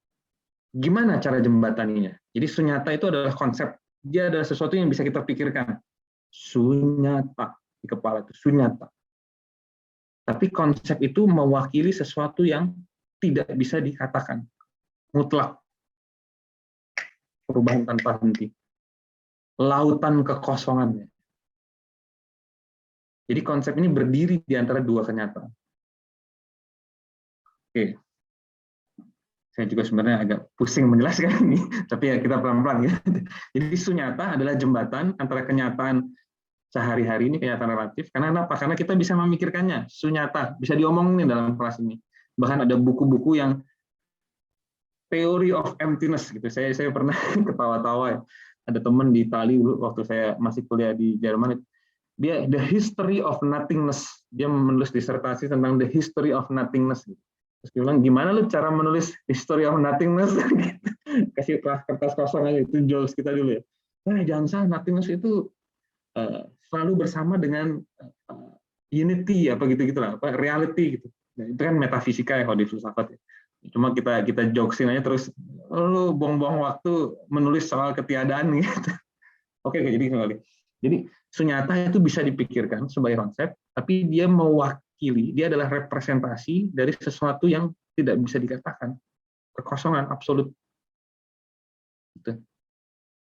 Gimana cara jembataninya? Jadi sunyata itu adalah konsep. Dia adalah sesuatu yang bisa kita pikirkan. Sunyata di kepala itu sunyata. Tapi konsep itu mewakili sesuatu yang tidak bisa dikatakan. Mutlak. Perubahan tanpa henti. Lautan kekosongannya. Jadi konsep ini berdiri di antara dua kenyataan. Oke. Saya juga sebenarnya agak pusing menjelaskan ini, tapi ya kita pelan-pelan. Ya. Jadi sunyata adalah jembatan antara kenyataan sehari-hari ini, kenyataan relatif. Karena apa? Karena kita bisa memikirkannya. Sunyata, bisa diomongin dalam kelas ini. Bahkan ada buku-buku yang theory of emptiness. Gitu. Saya pernah ketawa-tawa. Ya. Ada teman di Itali dulu, waktu saya masih kuliah di Jerman, dia the history of nothingness. Dia menulis disertasi tentang the history of nothingness. Terus dia bilang, gimana lu cara menulis history of nothingness? Kasih kertas kosong aja, itu jokes kita dulu ya. Nah, jangan salah, nothingness itu selalu bersama dengan unity apa gitu-gitulah, apa reality gitu. Nah, itu kan metafisika ya kalau di filsafat ya. Cuma kita jokesin aja terus, lu buang-buang waktu menulis soal ketiadaan gitu. Oke, jadi kembali. Jadi sunyata itu bisa dipikirkan sebagai konsep, tapi dia mewakili, dia adalah representasi dari sesuatu yang tidak bisa dikatakan, kekosongan absolut.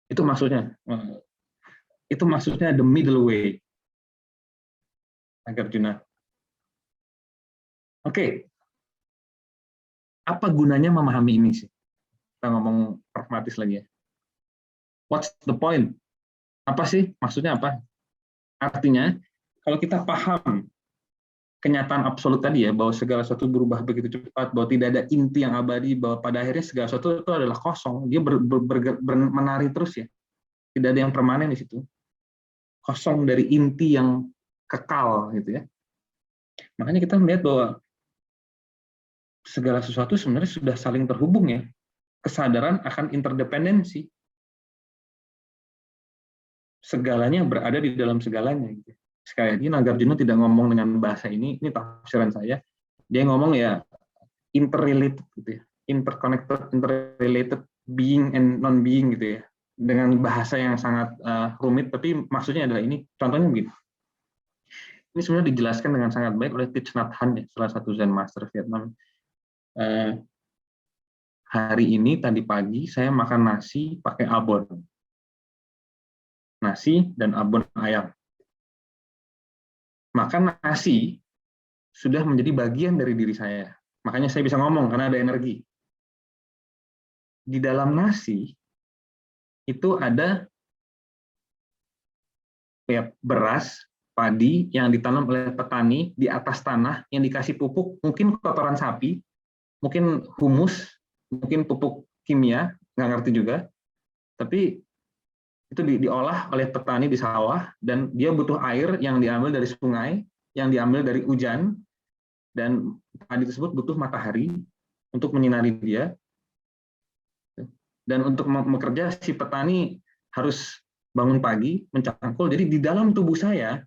Itu maksudnya. Itu maksudnya the middle way. Nagarjuna. Oke. Apa gunanya memahami ini sih? Kita ngomong pragmatis lagi ya. What's the point? Apa sih? Maksudnya apa? Artinya, kalau kita paham kenyataan absolut tadi ya, bahwa segala sesuatu berubah begitu cepat, bahwa tidak ada inti yang abadi, bahwa pada akhirnya segala sesuatu itu adalah kosong, dia menari terus ya, tidak ada yang permanen di situ, kosong dari inti yang kekal gitu ya. Makanya kita melihat bahwa segala sesuatu sebenarnya sudah saling terhubung ya, kesadaran akan interdependensi, segalanya berada di dalam segalanya gitu. Sekali lagi Nagarjuna tidak ngomong dengan bahasa ini tafsiran saya, dia ngomong ya interrelated gitu ya, interconnected, interrelated being and non being gitu ya, dengan bahasa yang sangat rumit, tapi maksudnya adalah ini. Contohnya begini, ini sebenarnya dijelaskan dengan sangat baik oleh Thich Nhat Hanh ya, salah satu Zen master Vietnam. Hari ini tadi pagi saya makan nasi pakai abon, nasi dan abon ayam. Makan nasi sudah menjadi bagian dari diri saya. Makanya saya bisa ngomong karena ada energi. Di dalam nasi itu ada ya, beras, padi yang ditanam oleh petani di atas tanah yang dikasih pupuk, mungkin kotoran sapi, mungkin humus, mungkin pupuk kimia, nggak ngerti juga. Tapi itu diolah oleh petani di sawah dan dia butuh air yang diambil dari sungai, yang diambil dari hujan, dan padi tersebut butuh matahari untuk menyinari dia. Dan untuk bekerja si petani harus bangun pagi, mencangkul. Jadi di dalam tubuh saya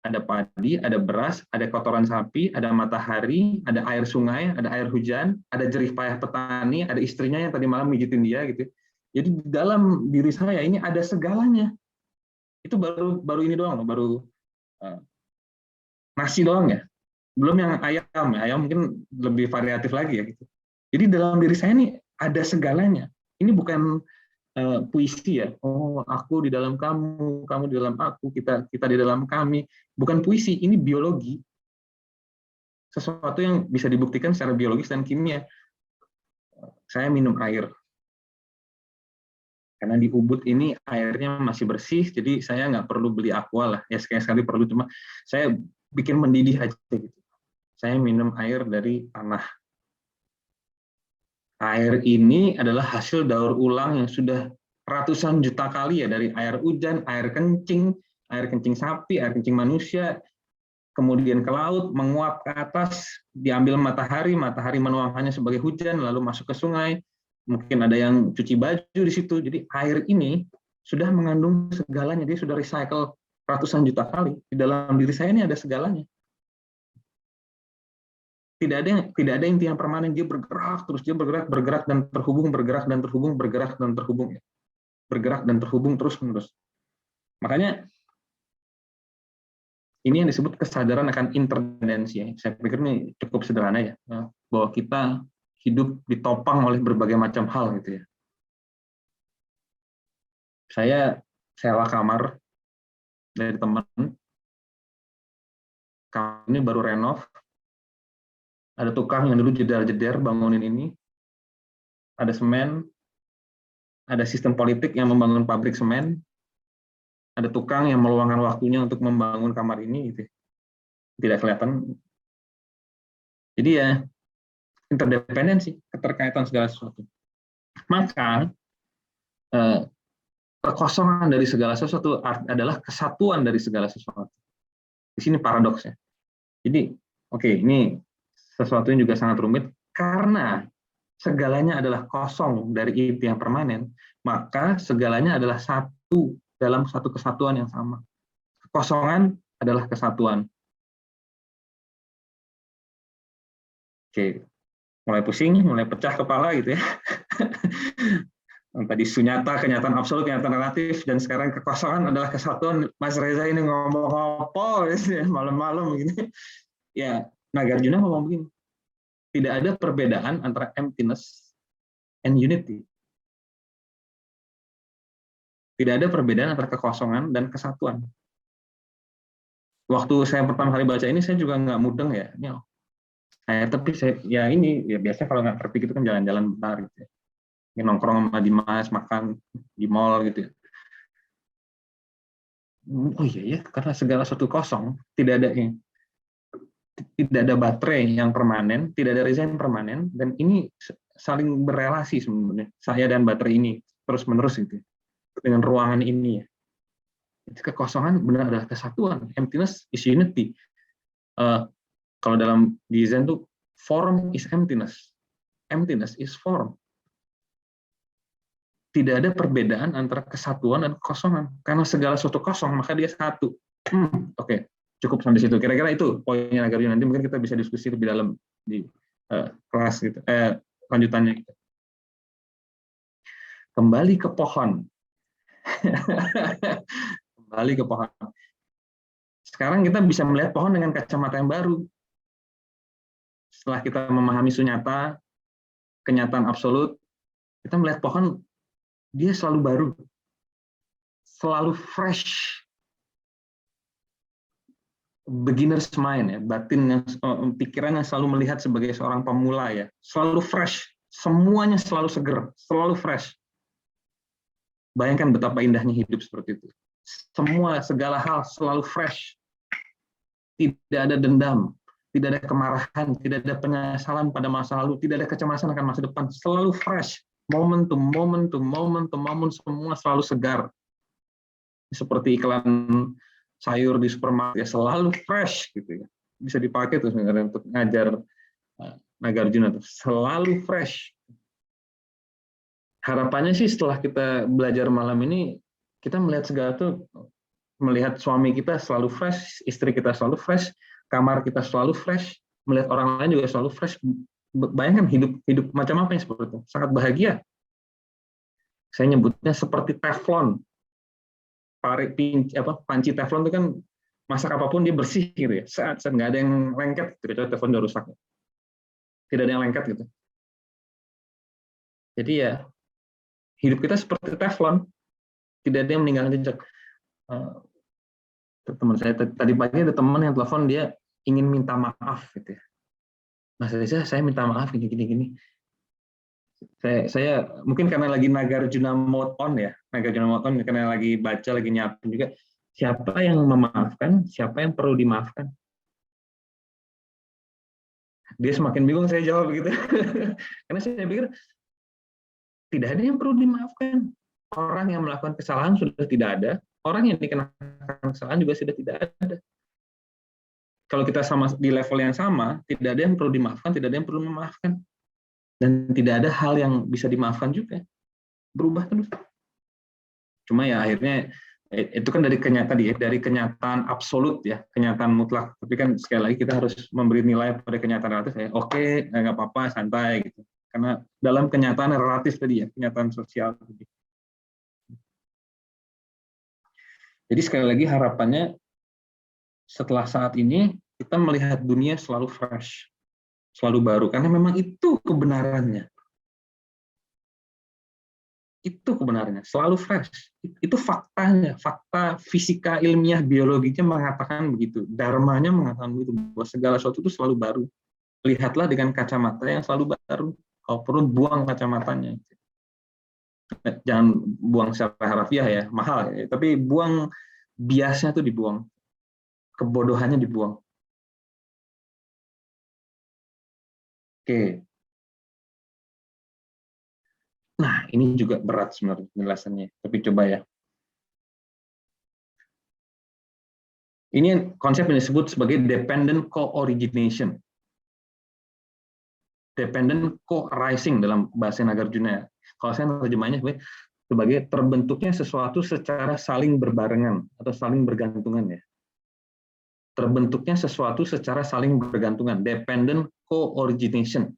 ada padi, ada beras, ada kotoran sapi, ada matahari, ada air sungai, ada air hujan, ada jerih payah petani, ada istrinya yang tadi malam mijitin dia gitu. Jadi di dalam diri saya ini ada segalanya. Itu baru ini doang, baru nasi doang ya. Belum yang ayam ya. Ayam mungkin lebih variatif lagi ya gitu. Jadi dalam diri saya ini ada segalanya. Ini bukan puisi ya. Oh, aku di dalam kamu, kamu di dalam aku, kita di dalam kami. Bukan puisi, ini biologi. Sesuatu yang bisa dibuktikan secara biologis dan kimia. Saya minum air. Karena di Ubud ini airnya masih bersih, jadi saya nggak perlu beli aqua lah. Ya sekali-sekali perlu, cuma saya bikin mendidih aja gitu. Saya minum air dari tanah. Air ini adalah hasil daur ulang yang sudah ratusan juta kali ya, dari air hujan, air kencing sapi, air kencing manusia, kemudian ke laut, menguap ke atas, diambil matahari menuangkannya sebagai hujan, lalu masuk ke sungai, mungkin ada yang cuci baju di situ. Jadi air ini sudah mengandung segalanya, dia sudah recycle ratusan juta kali. Di dalam diri saya ini ada segalanya. Tidak ada inti yang permanen, dia bergerak terus, dia bergerak dan terhubung, bergerak dan terhubung, bergerak dan terhubung ya. Bergerak dan terhubung terus-menerus. Makanya ini yang disebut kesadaran akan interdependensi ya. Saya pikir ini cukup sederhana ya, bahwa kita hidup ditopang oleh berbagai macam hal gitu ya. Saya sewa kamar dari teman, kamar ini baru renov, ada tukang yang dulu jeder-jeder bangunin ini, ada semen, ada sistem politik yang membangun pabrik semen, ada tukang yang meluangkan waktunya untuk membangun kamar ini gitu. Tidak kelihatan. Jadi ya interdependensi, keterkaitan segala sesuatu. Maka kekosongan dari segala sesuatu adalah kesatuan dari segala sesuatu. Di sini paradoksnya. Jadi oke, ini sesuatu yang juga sangat rumit karena segalanya adalah kosong dari inti yang permanen, maka segalanya adalah satu dalam satu kesatuan yang sama. Kekosongan adalah kesatuan. Oke, mulai pusing, mulai pecah kepala gitu ya. Tadi sunyata, kenyataan absolut, kenyataan relatif, dan sekarang kekosongan adalah kesatuan. Mas Reza ini ngomong apa gitu ya, malam-malam begini. Ya, Nagarjuna ngomong begini. Tidak ada perbedaan antara emptiness and unity. Tidak ada perbedaan antara kekosongan dan kesatuan. Waktu saya pertama kali baca ini, saya juga nggak mudeng ya. Tapi saya, ya ini, ya biasanya kalau nggak ngerti gitu kan jalan-jalan bentar gitu ya. Nongkrong sama Dimas, makan di mall gitu ya. Oh iya ya, karena segala sesuatu kosong, tidak ada ini. tidak ada baterai yang permanen, tidak ada reza yang permanen, dan ini saling berelasi sebenarnya, saya dan baterai ini terus-menerus gitu dengan ruangan ini ya. Kekosongan benar adalah kesatuan. Emptiness is unity. Kalau dalam desain tuh form is emptiness, emptiness is form. Tidak ada perbedaan antara kesatuan dan kekosongan, karena segala sesuatu kosong maka dia satu. Oke. Cukup sampai situ. Kira-kira itu poinnya Nagarjuna. Nanti mungkin kita bisa diskusi lebih dalam di kelas gitu. Lanjutannya. Kembali ke pohon. Kembali ke pohon. Sekarang kita bisa melihat pohon dengan kacamata yang baru. Setelah kita memahami sunyata, kenyataan absolut, kita melihat pohon, dia selalu baru. Selalu fresh. Beginner's mind ya, batin yang pikiran yang selalu melihat sebagai seorang pemula ya, selalu fresh, semuanya selalu seger, selalu fresh. Bayangkan betapa indahnya hidup seperti itu. Semua segala hal selalu fresh. Tidak ada dendam, tidak ada kemarahan, tidak ada penyesalan pada masa lalu, tidak ada kecemasan akan masa depan, selalu fresh. Moment to moment to moment to moment, semua selalu segar. Seperti iklan sayur di supermarket ya, selalu fresh gitu ya, bisa dipakai tuh sebenarnya untuk ngajar Nagarjuna tuh, selalu fresh. Harapannya sih setelah kita belajar malam ini, kita melihat segala tuh, melihat suami kita selalu fresh, istri kita selalu fresh, kamar kita selalu fresh, melihat orang lain juga selalu fresh. Bayangkan hidup macam apa yang seperti itu, sangat bahagia. Saya nyebutnya seperti teflon. Panci teflon itu kan masak apapun dia bersih gitu ya, saat nggak ada yang lengket, kecuali teflon udah rusak, tidak ada yang lengket gitu. Jadi ya hidup kita seperti teflon, tidak ada yang meninggalkan jejak. Teman saya tadi pagi ada teman yang telepon, dia ingin minta maaf gitu ya. Mas Reza, saya minta maaf gini. Saya mungkin karena lagi Nagarjuna mode on ya, Nagarjuna mode on karena lagi baca, lagi nyiapin juga. Siapa yang memaafkan, siapa yang perlu dimaafkan? Dia semakin bingung, saya jawab gitu. Karena saya pikir tidak ada yang perlu dimaafkan. Orang yang melakukan kesalahan sudah tidak ada, orang yang dikenakan kesalahan juga sudah tidak ada. Kalau kita sama di level yang sama, tidak ada yang perlu dimaafkan, tidak ada yang perlu memaafkan. Dan tidak ada hal yang bisa dimaafkan juga. Berubah terus. Cuma ya akhirnya itu kan dari kenyataan absolut ya, kenyataan mutlak. Tapi kan sekali lagi kita harus memberi nilai pada kenyataan relatif ya. Oke, nggak apa-apa, santai gitu. Karena dalam kenyataan relatif tadi ya, kenyataan sosial tadi. Jadi sekali lagi harapannya setelah saat ini kita melihat dunia selalu fresh, selalu baru, karena memang itu kebenarannya. Itu kebenarannya, selalu fresh. Itu faktanya, fakta fisika ilmiah biologinya mengatakan begitu, dharmanya mengatakan begitu, bahwa segala sesuatu itu selalu baru. Lihatlah dengan kacamata yang selalu baru. Kalau perlu buang kacamatanya. Jangan buang secara harafiah ya, mahal ya. Tapi buang biasnya itu dibuang, kebodohannya dibuang. Oke. Nah, ini juga berat sebenarnya penjelasannya, tapi coba ya. Ini konsep yang disebut sebagai dependent co-origination. Dependent co-arising dalam bahasa Nagarjuna. Kalau saya terjemahnya sebagai terbentuknya sesuatu secara saling berbarengan atau saling bergantungan ya. Terbentuknya sesuatu secara saling bergantungan, dependent co-origination.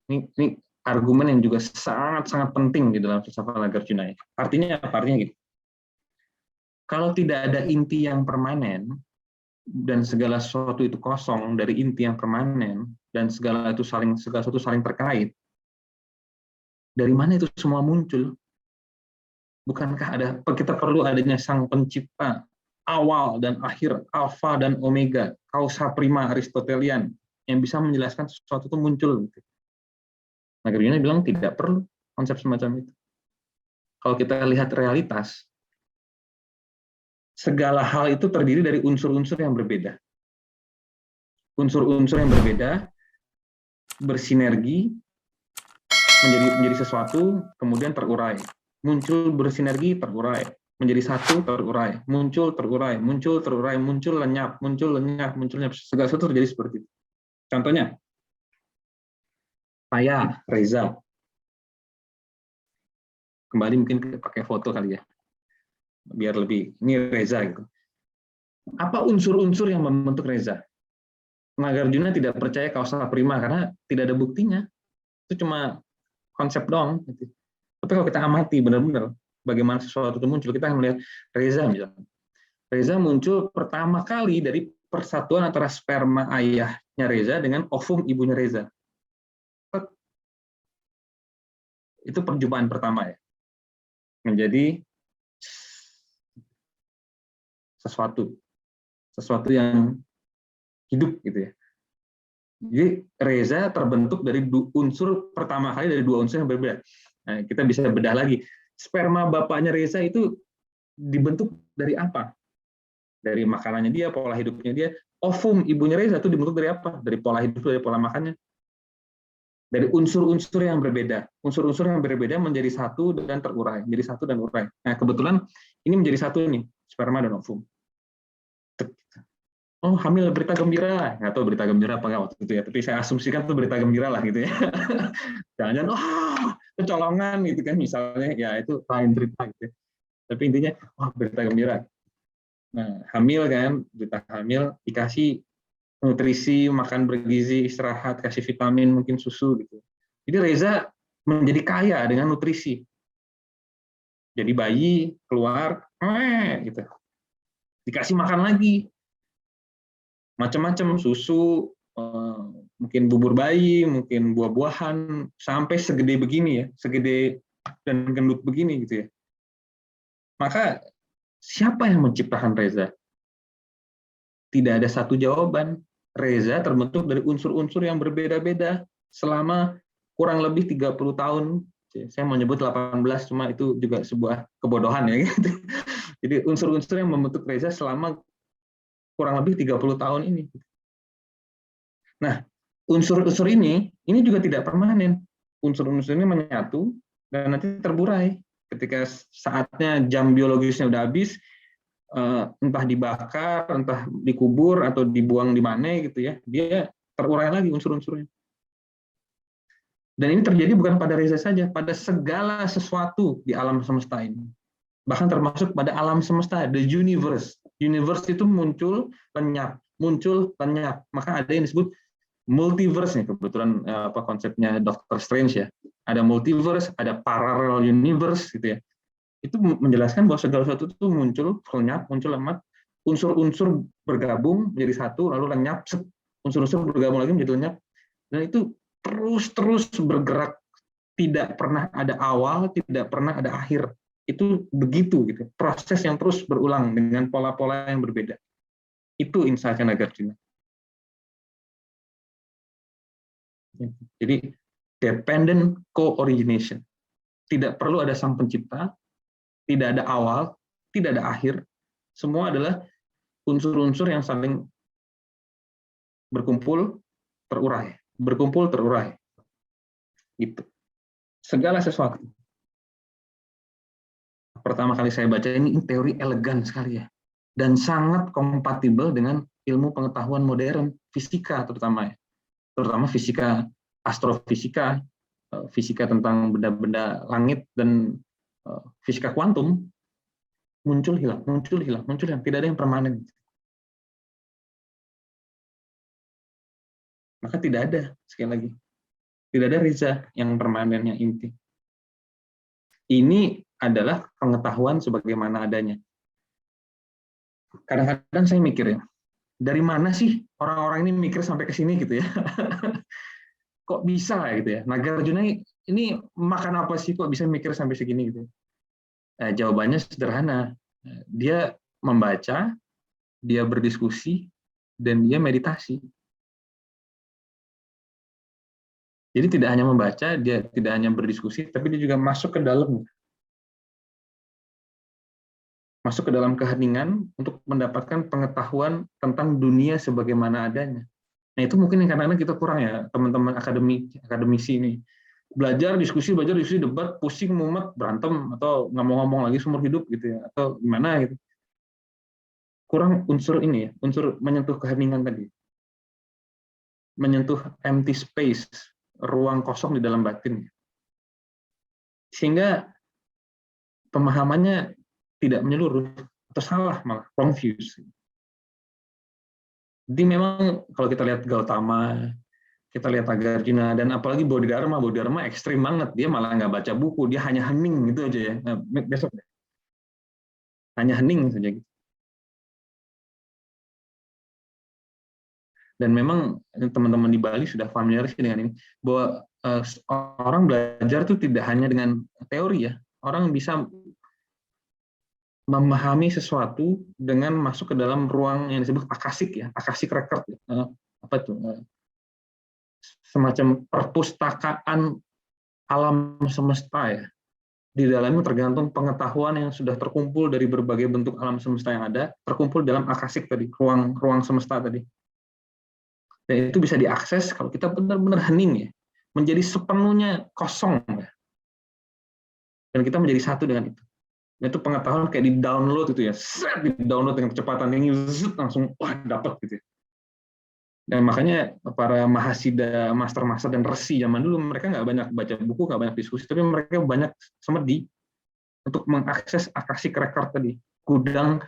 Ini argumen yang juga sangat-sangat penting di dalam filsafat Nagarjuna. Artinya apa? Artinya gitu. Kalau tidak ada inti yang permanen, dan segala sesuatu itu kosong dari inti yang permanen, dan segala sesuatu saling terkait, dari mana itu semua muncul? Bukankah kita perlu adanya sang pencipta, awal dan akhir, alfa dan omega, causa prima Aristotelian, yang bisa menjelaskan sesuatu itu muncul. Nagarjuna bilang tidak perlu konsep semacam itu. Kalau kita lihat realitas, segala hal itu terdiri dari unsur-unsur yang berbeda. unsur-unsur yang berbeda bersinergi menjadi sesuatu, kemudian terurai. Muncul bersinergi, terurai. Menjadi satu, terurai. Muncul, terurai. Muncul, terurai. Muncul, lenyap. Muncul, lenyap. Muncul, lenyap. Segala sesuatu terjadi seperti itu. Contohnya, saya, Reza. Kembali mungkin pakai foto kali ya. Biar lebih, ini Reza gitu. Apa unsur-unsur yang membentuk Reza? Nagarjuna tidak percaya kausal prima karena tidak ada buktinya. Itu cuma konsep doang. Gitu. Tapi kalau kita amati benar-benar bagaimana sesuatu itu muncul, kita akan melihat Reza misalnya. Reza muncul pertama kali dari persatuan antara sperma ayahnya Reza dengan ovum ibunya Reza. Itu perjumpaan pertama ya. Menjadi sesuatu yang hidup gitu ya. Jadi Reza terbentuk dari unsur pertama kali dari dua unsur yang berbeda. Nah, kita bisa bedah lagi. Sperma bapaknya Reza itu dibentuk dari apa? Dari makanannya dia, pola hidupnya dia. Ovum ibunya Reza itu dibentuk dari apa? Dari pola hidup, dari pola makannya. Dari unsur-unsur yang berbeda. Unsur-unsur yang berbeda menjadi satu dan terurai. Menjadi satu dan urai. Nah, kebetulan ini menjadi satu nih, sperma dan ovum. Oh, hamil, berita gembira. Nggak tahu berita gembira apa nggak waktu itu ya, tapi saya asumsikan itu berita gembira lah gitu ya. Jangan-jangan, kecolongan gitu kan misalnya, ya itu lain cerita gitu ya. Tapi intinya, berita gembira. Nah, hamil kan, berita hamil, dikasih nutrisi, makan bergizi, istirahat, kasih vitamin, mungkin susu gitu. Jadi Reza menjadi kaya dengan nutrisi. Jadi bayi keluar, gitu. Dikasih makan lagi, macam-macam, susu, mungkin bubur bayi, mungkin buah-buahan, sampai segede begini ya, segede dan gendut begini gitu ya. Maka siapa yang menciptakan Reza? Tidak ada satu jawaban. Reza terbentuk dari unsur-unsur yang berbeda-beda selama kurang lebih 30 tahun. Saya mau nyebut 18, cuma itu juga sebuah kebodohan ya. Gitu. Jadi unsur-unsur yang membentuk Reza selama kurang lebih 30 tahun ini. Nah, unsur-unsur ini juga tidak permanen. Unsur-unsur ini menyatu dan nanti terburai. Ketika saatnya jam biologisnya udah habis, entah dibakar, entah dikubur, atau dibuang di mana gitu ya, dia terurai lagi unsur-unsurnya. Dan ini terjadi bukan pada Reza saja, pada segala sesuatu di alam semesta ini. Bahkan termasuk pada alam semesta, the universe. Universe itu muncul, lenyap, muncul, lenyap. Maka ada yang disebut multiverse nih, kebetulan konsepnya Dr. Strange ya. Ada multiverse, ada parallel universe gitu ya. Itu menjelaskan bahwa segala sesuatu itu muncul, lenyap, muncul, lenyap, unsur-unsur bergabung menjadi satu, lalu lenyap, unsur-unsur bergabung lagi menjadi lenyap, dan itu terus bergerak, tidak pernah ada awal, tidak pernah ada akhir. Itu begitu gitu, proses yang terus berulang dengan pola-pola yang berbeda. Itu insight-nya Nagarjuna. Jadi dependent co-origination. Tidak perlu ada sang pencipta, tidak ada awal, tidak ada akhir. Semua adalah unsur-unsur yang saling berkumpul, terurai. Berkumpul, terurai. Gitu. Segala sesuatu. Pertama kali saya baca ini teori elegan sekali ya. Dan sangat kompatibel dengan ilmu pengetahuan modern, fisika terutama ya. Terutama fisika, astrofisika, fisika tentang benda-benda langit, dan fisika kuantum, muncul hilang, tidak ada yang permanen. Maka tidak ada, sekali lagi, tidak ada Reza yang permanen, yang inti. Ini adalah pengetahuan sebagaimana adanya. Kadang-kadang saya mikir ya, dari mana sih orang-orang ini mikir sampai ke sini gitu ya? Kok bisa gitu ya? Nagarjuna ini makan apa sih kok bisa mikir sampai segini gitu? Jawabannya sederhana. Dia membaca, dia berdiskusi, dan dia meditasi. Jadi tidak hanya membaca, dia tidak hanya berdiskusi, tapi dia juga masuk ke dalam. Masuk ke dalam keheningan untuk mendapatkan pengetahuan tentang dunia sebagaimana adanya. Nah itu mungkin yang kadang-kadang kita kurang ya, teman-teman akademisi ini. Belajar, diskusi, debat, pusing, mumet, berantem, atau nggak mau ngomong lagi seumur hidup gitu ya, atau gimana gitu. Kurang unsur ini ya, unsur menyentuh keheningan tadi. Menyentuh empty space, ruang kosong di dalam batin. Sehingga pemahamannya tidak menyeluruh, atau salah malah, confused. Jadi memang kalau kita lihat Gautama, kita lihat Nagarjuna, dan apalagi Bodhidharma ekstrim banget. Dia malah nggak baca buku, dia hanya hening gitu aja ya. Nah, besok hanya hening saja. Dan memang teman-teman di Bali sudah familiar sih dengan ini, bahwa orang belajar itu tidak hanya dengan teori ya. Orang bisa memahami sesuatu dengan masuk ke dalam ruang yang disebut akasik ya, akasik record ya. Apa itu? Semacam perpustakaan alam semesta ya. Di dalamnya tergantung pengetahuan yang sudah terkumpul dari berbagai bentuk alam semesta yang ada, terkumpul dalam akasik tadi, ruang semesta tadi. Dan itu bisa diakses kalau kita benar-benar hening ya, menjadi sepenuhnya kosong ya. Dan kita menjadi satu dengan itu. Dan itu pengetahuan kayak di-download itu ya, di-download dengan kecepatan tinggi, langsung wah dapat gitu ya. Dan makanya para mahasida, master-master dan resi zaman dulu mereka nggak banyak baca buku, nggak banyak diskusi, tapi mereka banyak semedi untuk mengakses akasik record tadi, gudang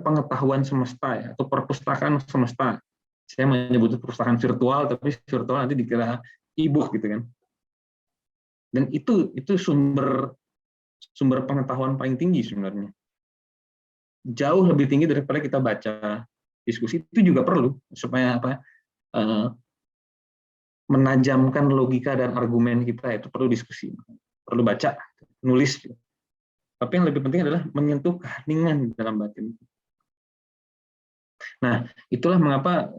pengetahuan semesta ya, atau perpustakaan semesta. Saya menyebut perpustakaan virtual, tapi virtual nanti dikira e-book gitu kan. Dan itu sumber pengetahuan paling tinggi sebenarnya. Jauh lebih tinggi daripada kita baca. Diskusi itu juga perlu supaya menajamkan logika dan argumen kita, itu perlu diskusi, perlu baca, nulis. Tapi yang lebih penting adalah menyentuh keheningan dalam batin. Nah, itulah mengapa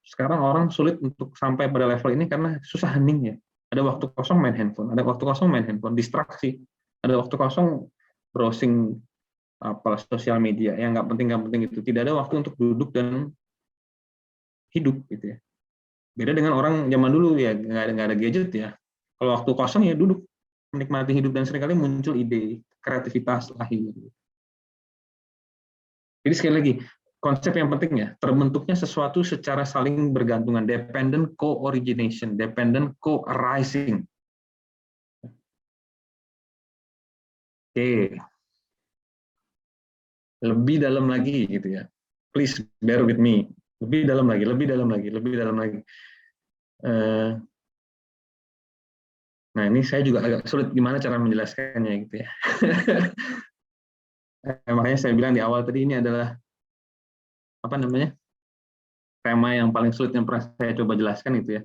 sekarang orang sulit untuk sampai pada level ini, karena susah hening ya. Ada waktu kosong main handphone, distraksi. Ada waktu kosong browsing sosial media yang nggak penting itu. Tidak ada waktu untuk duduk dan hidup gitu ya. Beda dengan orang zaman dulu ya, nggak ada gadget ya. Kalau waktu kosong ya duduk menikmati hidup, dan seringkali muncul ide, kreativitas lahir. Jadi sekali lagi, konsep yang penting ya, terbentuknya sesuatu secara saling bergantungan, dependent co-origination, dependent co-arising. Oke. Lebih dalam lagi gitu ya. Please bear with me. Lebih dalam lagi. Nah, ini saya juga agak sulit gimana cara menjelaskannya gitu ya. Makanya saya bilang di awal tadi, ini adalah tema yang paling sulit yang pernah saya coba jelaskan itu ya.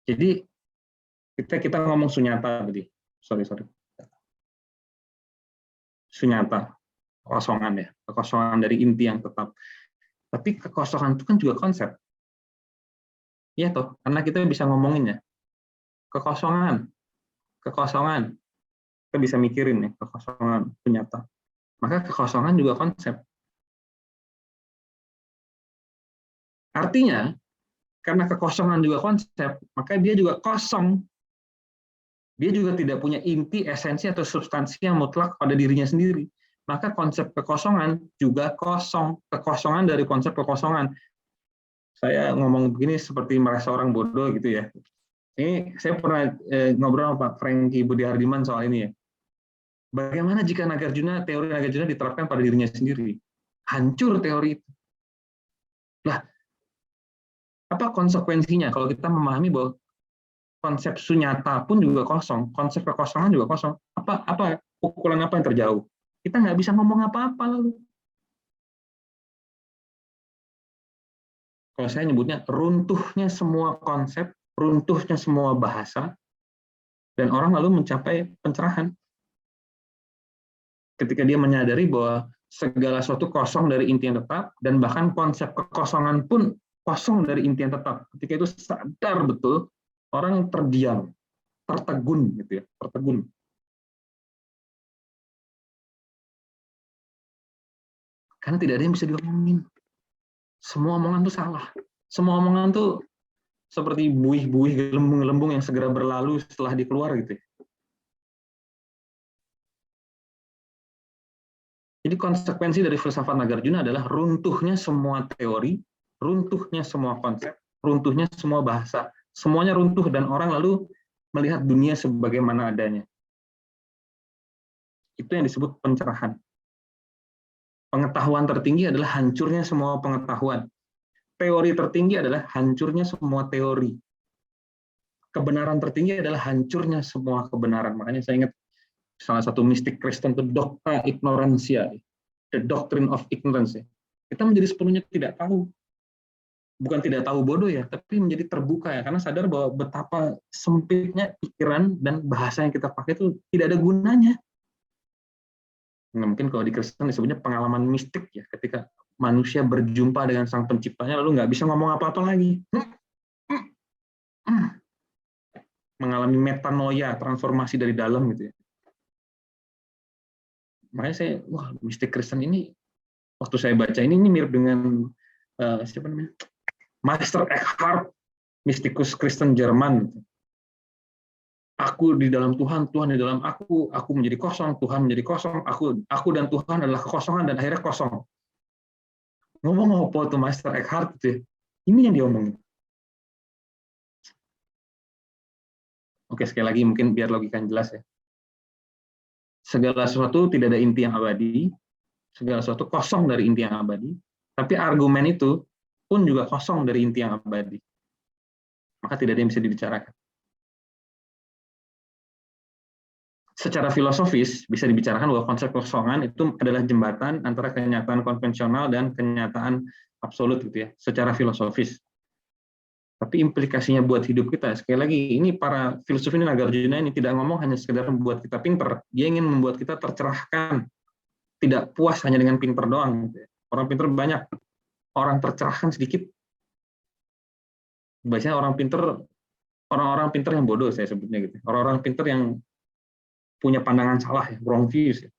Jadi kita ngomong sunyata tadi. Sorry. Sunyata, kekosongan ya, kekosongan dari inti yang tetap. Tapi kekosongan itu kan juga konsep. Iya toh, karena kita bisa ngomongin ya. Kekosongan. Kita bisa mikirin ya, kekosongan sunyata. Maka kekosongan juga konsep. Artinya, karena kekosongan juga konsep, maka dia juga kosong. Dia juga tidak punya inti, esensi, atau substansi yang mutlak pada dirinya sendiri. Maka konsep kekosongan juga kosong. Kekosongan dari konsep kekosongan. Saya ngomong begini seperti merasa orang bodoh gitu ya. Ini saya pernah ngobrol sama Pak Franky Budihardiman soal ini ya. Bagaimana jika teori Nagarjuna diterapkan pada dirinya sendiri? Hancur teori itu. Lah, apa konsekuensinya kalau kita memahami bahwa konsep sunyata pun juga kosong, konsep kekosongan juga kosong? Apa pukulan apa yang terjauh? Kita nggak bisa ngomong apa-apa lalu. Kalau saya nyebutnya runtuhnya semua konsep, runtuhnya semua bahasa, dan orang lalu mencapai pencerahan. Ketika dia menyadari bahwa segala sesuatu kosong dari inti yang tetap, dan bahkan konsep kekosongan pun kosong dari inti yang tetap. Ketika itu sadar betul, orang terdiam, tertegun gitu ya, tertegun. Karena tidak ada yang bisa diomongin. Semua omongan tuh salah. Semua omongan tuh seperti buih-buih gelembung-gelembung yang segera berlalu setelah dikeluar gitu. Jadi konsekuensi dari filsafat Nagarjuna adalah runtuhnya semua teori, runtuhnya semua konsep, runtuhnya semua bahasa. Semuanya runtuh dan orang lalu melihat dunia sebagaimana adanya. Itu yang disebut pencerahan. Pengetahuan tertinggi adalah hancurnya semua pengetahuan. Teori tertinggi adalah hancurnya semua teori. Kebenaran tertinggi adalah hancurnya semua kebenaran. Makanya saya ingat salah satu mistik Kristen itu Docta Ignorantia, the doctrine of ignorance. Kita menjadi sepenuhnya tidak tahu. Bukan tidak tahu bodoh ya, tapi menjadi terbuka ya, karena sadar bahwa betapa sempitnya pikiran dan bahasa yang kita pakai itu tidak ada gunanya. Nah, mungkin kalau di Kristen disebutnya pengalaman mistik ya, ketika manusia berjumpa dengan sang penciptanya lalu nggak bisa ngomong apa-apa lagi. Mengalami metanoia, transformasi dari dalam gitu ya. Makanya saya, wah, mistik Kristen ini, waktu saya baca ini mirip dengan siapa namanya? Meister Eckhart, mistikus Kristen Jerman. Aku di dalam Tuhan, Tuhan di dalam aku menjadi kosong, Tuhan menjadi kosong, aku dan Tuhan adalah kekosongan dan akhirnya kosong. Ngomong apa tuh Meister Eckhart itu? Ini yang diomongin. Oke, sekali lagi mungkin biar logika yang jelas ya. Segala sesuatu tidak ada inti yang abadi, segala sesuatu kosong dari inti yang abadi, tapi argumen itu pun juga kosong dari inti yang abadi. Maka tidak ada yang bisa dibicarakan. Secara filosofis bisa dibicarakan bahwa konsep kekosongan itu adalah jembatan antara kenyataan konvensional dan kenyataan absolut gitu ya, secara filosofis. Tapi implikasinya buat hidup kita, sekali lagi, ini para filsuf ini Nagarjuna ini tidak ngomong hanya sekedar membuat kita pinter, dia ingin membuat kita tercerahkan, tidak puas hanya dengan pinter doang. Gitu ya. Orang pinter banyak, orang tercerahkan sedikit. Biasanya orang-orang pinter yang bodoh saya sebutnya gitu. Orang-orang pinter yang punya pandangan salah, ya, wrong views. Ya.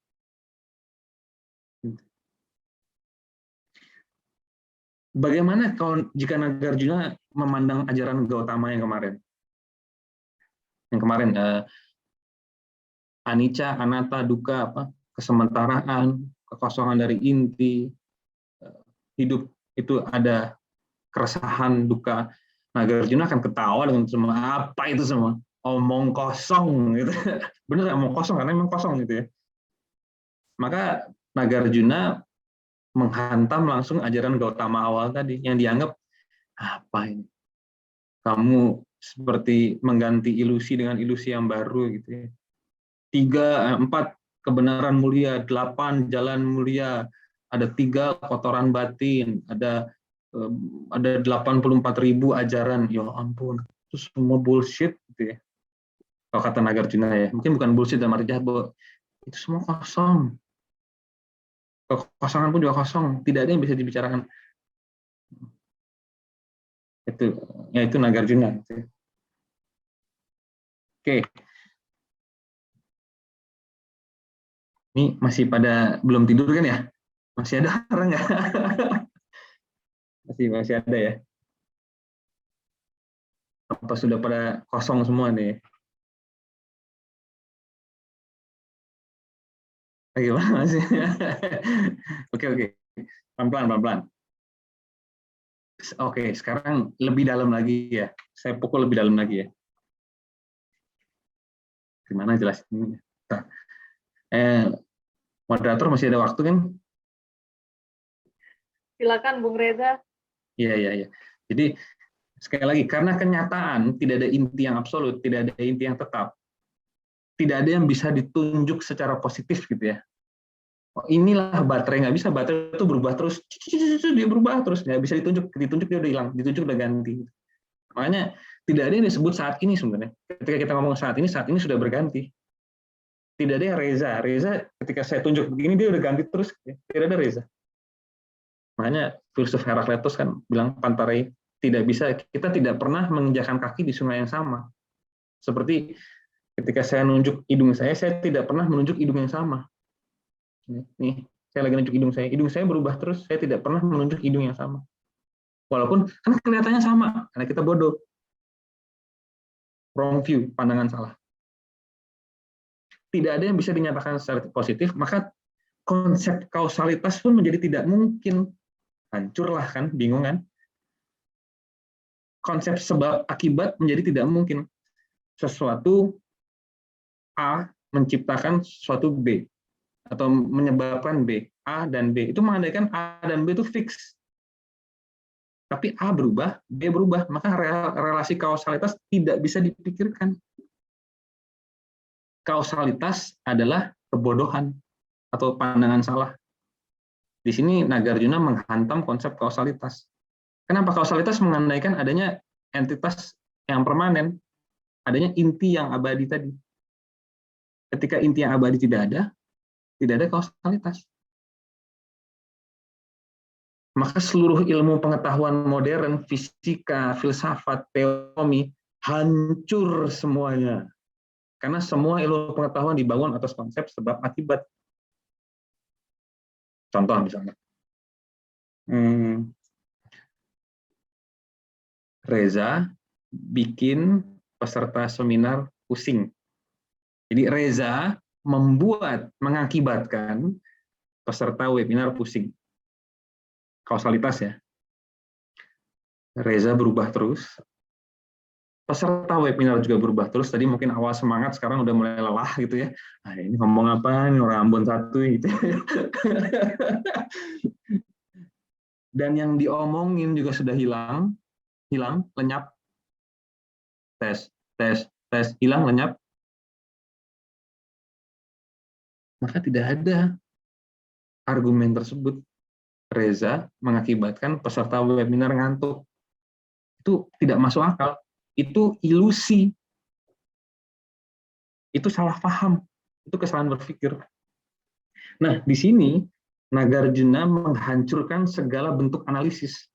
Bagaimana kalau jika Nagarjuna memandang ajaran Gautama yang kemarin? Yang kemarin, anicca, anatta, dukkha, kesementaraan, kekosongan dari inti, hidup itu ada keresahan, duka. Nagarjuna akan ketawa dengan semua apa itu semua, omong kosong gitu. Bener omong kosong karena memang kosong gitu ya. Maka Nagarjuna menghantam langsung ajaran Gautama awal tadi yang dianggap apa ini? Kamu seperti mengganti ilusi dengan ilusi yang baru gitu ya. 4 kebenaran mulia, 8 jalan mulia, ada 3 kotoran batin, ada 84.000 ajaran. Ya ampun, itu semua bullshit gitu ya. Kalau kata Nagarjuna ya, mungkin bukan bullshit dalam arti jahat, bahwa itu semua kosong. Kekosongan pun juga kosong, tidak ada yang bisa dibicarakan. Itu Nagarjuna. Oke. Ini masih pada belum tidur kan ya? Masih ada orang nggak? Masih ada ya? Apa sudah pada kosong semua nih? Gimana masih? Oke. Pelan-pelan. Oke, sekarang lebih dalam lagi ya. Saya pukul lebih dalam lagi ya. Gimana jelasin? Moderator masih ada waktu kan? Silakan Bung Reza. Iya. Jadi sekali lagi, karena kenyataan tidak ada inti yang absolut, tidak ada inti yang tetap, tidak ada yang bisa ditunjuk secara positif gitu ya. Oh, inilah baterai, nggak bisa, baterai itu berubah terus, dia berubah terus, nggak bisa ditunjuk dia udah hilang, ditunjuk udah ganti. Makanya tidak ada yang disebut saat ini sebenarnya. Ketika kita ngomong saat ini sudah berganti. Tidak ada yang Reza ketika saya tunjuk begini dia udah ganti terus, tidak ada Reza. Makanya filsuf Herakleitos kan bilang Pantarei, kita tidak pernah menginjakkan kaki di sungai yang sama. Seperti ketika saya nunjuk hidung saya tidak pernah menunjuk hidung yang sama. Nih, saya lagi nunjuk hidung saya berubah terus, saya tidak pernah menunjuk hidung yang sama. Walaupun kan kelihatannya sama, karena kita bodoh. Wrong view, pandangan salah. Tidak ada yang bisa dinyatakan secara positif, maka konsep kausalitas pun menjadi tidak mungkin. Hancurlah kan, bingung kan? Konsep sebab akibat menjadi tidak mungkin. Sesuatu A menciptakan sesuatu B, atau menyebabkan B. A dan B. Itu mengandaikan A dan B itu fix. Tapi A berubah, B berubah, maka relasi kausalitas tidak bisa dipikirkan. Kausalitas adalah kebodohan atau pandangan salah. Di sini Nagarjuna menghantam konsep kausalitas. Kenapa? Kausalitas mengandaikan adanya entitas yang permanen, adanya inti yang abadi tadi. Ketika inti yang abadi tidak ada kausalitas. Maka seluruh ilmu pengetahuan modern, fisika, filsafat, teori, hancur semuanya. Karena semua ilmu pengetahuan dibangun atas konsep sebab akibat. Contoh misalnya, Reza bikin peserta seminar pusing. Jadi Reza mengakibatkan peserta webinar pusing. Kausalitas ya. Reza berubah terus, peserta webinar juga berubah terus. Tadi mungkin awal semangat, sekarang udah mulai lelah gitu ya. Nah, ini ngomong apa nih, orang Ambon satu gitu. Dan yang diomongin juga sudah hilang, lenyap. Tes, hilang, lenyap. Maka tidak ada argumen tersebut. Reza mengakibatkan peserta webinar ngantuk. Itu tidak masuk akal. Itu ilusi. Itu salah paham. Itu kesalahan berpikir. Nah, di sini Nagarjuna menghancurkan segala bentuk analisis.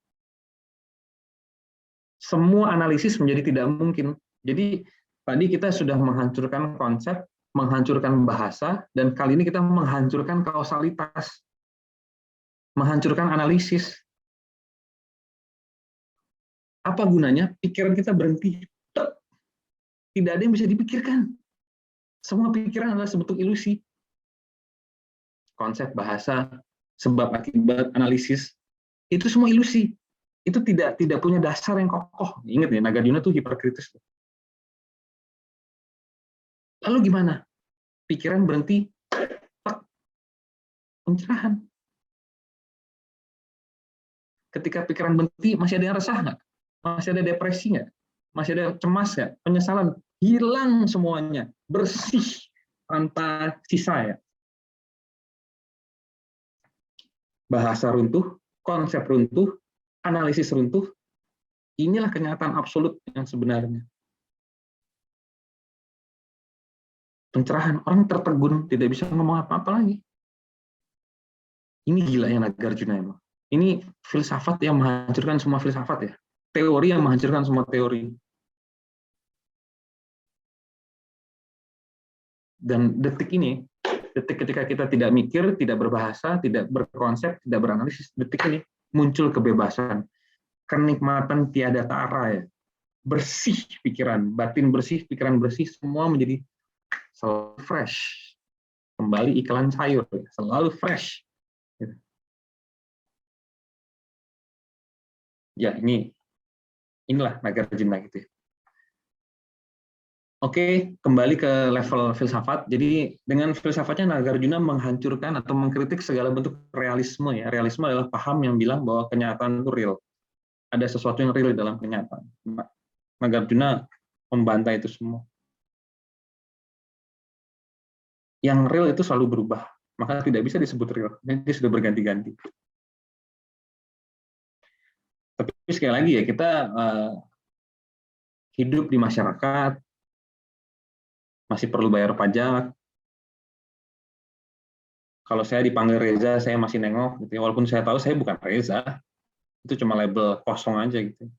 Semua analisis menjadi tidak mungkin. Jadi tadi kita sudah menghancurkan konsep, menghancurkan bahasa, dan kali ini kita menghancurkan kausalitas, menghancurkan analisis. Apa gunanya? Pikiran kita berhenti. Tidak ada yang bisa dipikirkan. Semua pikiran adalah sebentuk ilusi. Konsep bahasa, sebab akibat, analisis, itu semua ilusi. Itu tidak punya dasar yang kokoh. Ingat ya, Nagarjuna itu hiperkritis. Lalu gimana? Pikiran berhenti, pencerahan. Ketika pikiran berhenti, masih ada yang resah nggak? Masih ada depresi nggak? Masih ada cemas nggak? Penyesalan? Hilang semuanya. Bersih tanpa sisa ya. Bahasa runtuh, konsep runtuh, analisis runtuh. Inilah kenyataan absolut yang sebenarnya. Pencerahan, orang tertegun, tidak bisa ngomong apa-apa lagi. Ini gila yang Nagarjuna emang. Ini filsafat yang menghancurkan semua filsafat ya. Teori yang menghancurkan semua teori. Dan detik ini, detik ketika kita tidak mikir, tidak berbahasa, tidak berkonsep, tidak beranalisis, detik ini muncul kebebasan, kenikmatan tiada tara ya. Bersih pikiran, batin bersih, pikiran bersih, semua menjadi selalu fresh. Kembali iklan sayur, selalu fresh. Ya, inilah Nagarjuna gitu ya. Oke, kembali ke level filsafat. Jadi dengan filsafatnya Nagarjuna menghancurkan atau mengkritik segala bentuk realisme ya. Realisme adalah paham yang bilang bahwa kenyataan itu real. Ada sesuatu yang real dalam kenyataan. Nagarjuna membantai itu semua. Yang real itu selalu berubah, maka tidak bisa disebut real. Jadi sudah berganti-ganti. Tapi sekali lagi ya, kita hidup di masyarakat, masih perlu bayar pajak. Kalau saya dipanggil Reza, saya masih nengok, gitu. Walaupun saya tahu saya bukan Reza, itu cuma label kosong aja gitu.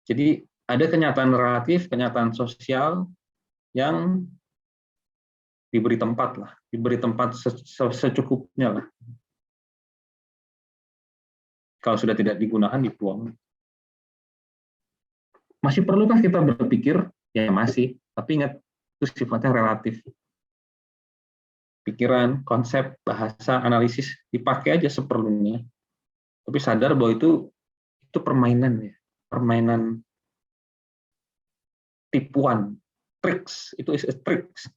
Jadi ada kenyataan relatif, kenyataan sosial yang diberi tempat lah, diberi tempat secukupnya lah. Kalau sudah tidak digunakan, dibuang. Masih perlukah kita berpikir? Ya masih, tapi ingat, itu sifatnya relatif. Pikiran, konsep, bahasa, analisis dipakai aja seperlunya. Tapi sadar bahwa itu permainan ya, permainan tipuan, tricks, itu is a tricks.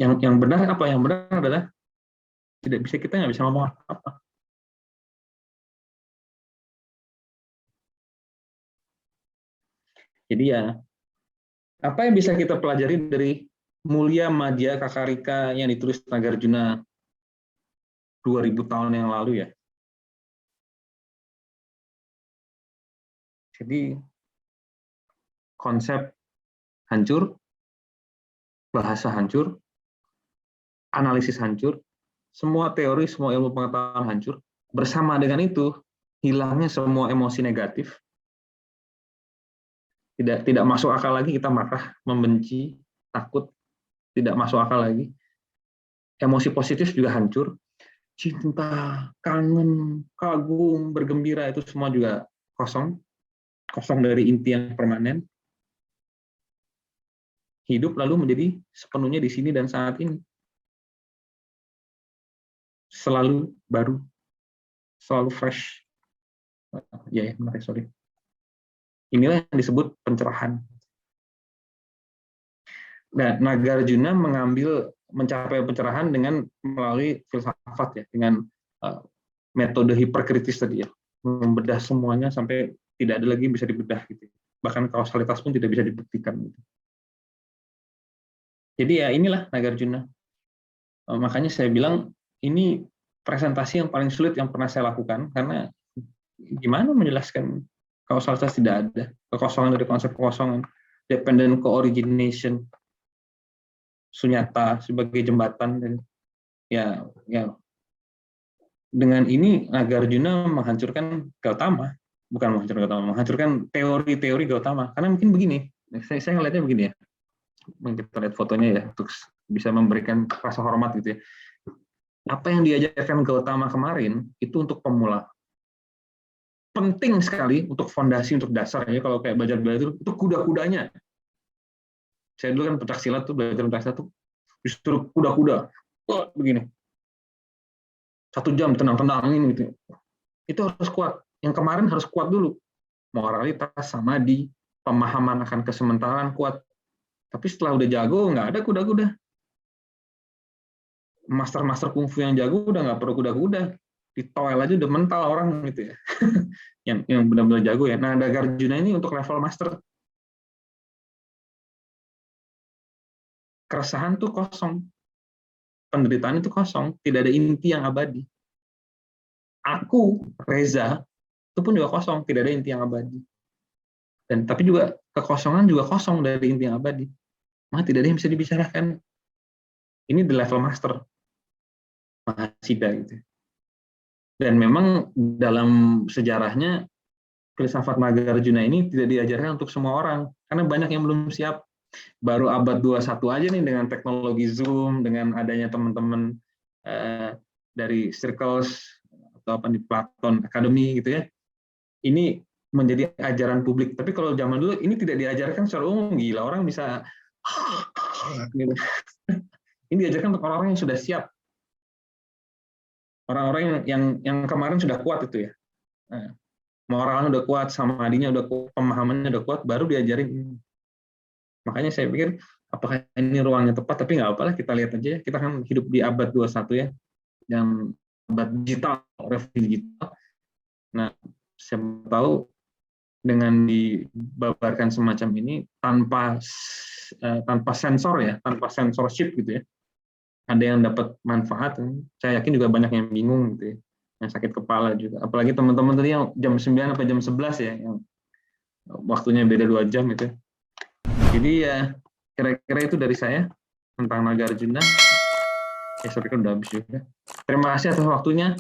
Yang benar apa? Yang benar adalah kita nggak bisa ngomong apa. Jadi ya, apa yang bisa kita pelajari dari Mulia Madya Kakarika yang ditulis Nagarjuna 2000 tahun yang lalu ya. Jadi konsep hancur, bahasa hancur, analisis hancur, semua teori, semua ilmu pengetahuan hancur. Bersama dengan itu, hilangnya semua emosi negatif. Tidak masuk akal lagi kita marah, membenci, takut, tidak masuk akal lagi. Emosi positif juga hancur. Cinta, kangen, kagum, bergembira, itu semua juga kosong. Kosong dari inti yang permanen. Hidup lalu menjadi sepenuhnya di sini dan saat ini. Selalu baru, selalu fresh. Ya, menarik, sorry. Inilah yang disebut pencerahan. Nah, Nagarjuna mencapai pencerahan dengan melalui filsafat ya, dengan metode hiperkritis tadi ya, membedah semuanya sampai tidak ada lagi yang bisa dibedah gitu. Bahkan kausalitas pun tidak bisa dibuktikan gitu. Jadi ya inilah Nagarjuna. Makanya saya bilang ini presentasi yang paling sulit yang pernah saya lakukan, karena gimana menjelaskan kausalitas tidak ada, kekosongan dari konsep kekosongan, dependent co-origination, sunyata sebagai jembatan, dan ya dengan ini Nagarjuna menghancurkan Gautama, bukan menghancurkan Gautama, menghancurkan teori-teori Gautama. Karena mungkin begini, saya ngelihatnya begini ya, kita lihat fotonya ya, untuk bisa memberikan rasa hormat gitu ya. Apa yang diajarkan Gautama kemarin itu untuk pemula. Penting sekali untuk fondasi, untuk dasar ya. Kalau kayak belajar itu kuda-kudanya. Saya dulu kan pencaksilat tuh, belajar pencaksilat tuh justru kuda-kuda. Oh, begini. 1 jam tenang-tenang ini gitu. Itu harus kuat. Yang kemarin harus kuat dulu. Moralitas, samadhi, pemahaman akan kesementaraan kuat. Tapi setelah udah jago, nggak ada kuda-kuda. Master-master kungfu yang jago udah nggak perlu kuda-kuda. Di toel aja udah mental orang gitu ya. yang benar-benar jago ya. Nah, Nagarjuna ini untuk level master. Keresahan tuh kosong. Penderitaan itu kosong. Tidak ada inti yang abadi. Aku, Reza, itu pun juga kosong. Tidak ada inti yang abadi. Tapi juga kekosongan juga kosong dari inti yang abadi. Maka tidak ada yang bisa dibicarakan. Ini di level master. Mahasida gitu. Dan memang dalam sejarahnya filsafat Nagarjuna ini tidak diajarkan untuk semua orang, karena banyak yang belum siap. Baru abad 21 aja nih dengan teknologi Zoom, dengan adanya teman-teman dari Circles atau apa di Platon Academy gitu ya. Ini menjadi ajaran publik. Tapi kalau zaman dulu ini tidak diajarkan secara umum, gila orang bisa gitu. Ini diajarkan untuk orang-orang yang sudah siap. Orang-orang yang kemarin sudah kuat itu ya. Moralnya udah kuat, samadhinya udah kuat, pemahamannya udah kuat, baru diajarin. Makanya saya pikir apakah ini ruangnya tepat, tapi nggak apa-apa, kita lihat aja ya. Kita kan hidup di abad 21 ya, yang abad digital, revolusi digital. Nah, saya tahu dengan dibabarkan semacam ini tanpa sensor ya, tanpa censorship gitu ya. Ada yang dapat manfaat, saya yakin juga banyak yang bingung gitu ya, yang sakit kepala juga. Apalagi teman-teman tadi yang jam 9 sampai jam 11 ya, yang waktunya beda 2 jam gitu. Jadi ya kira-kira itu dari saya tentang Nagarjuna. Ya, sorry kan udah habis juga. Terima kasih atas waktunya.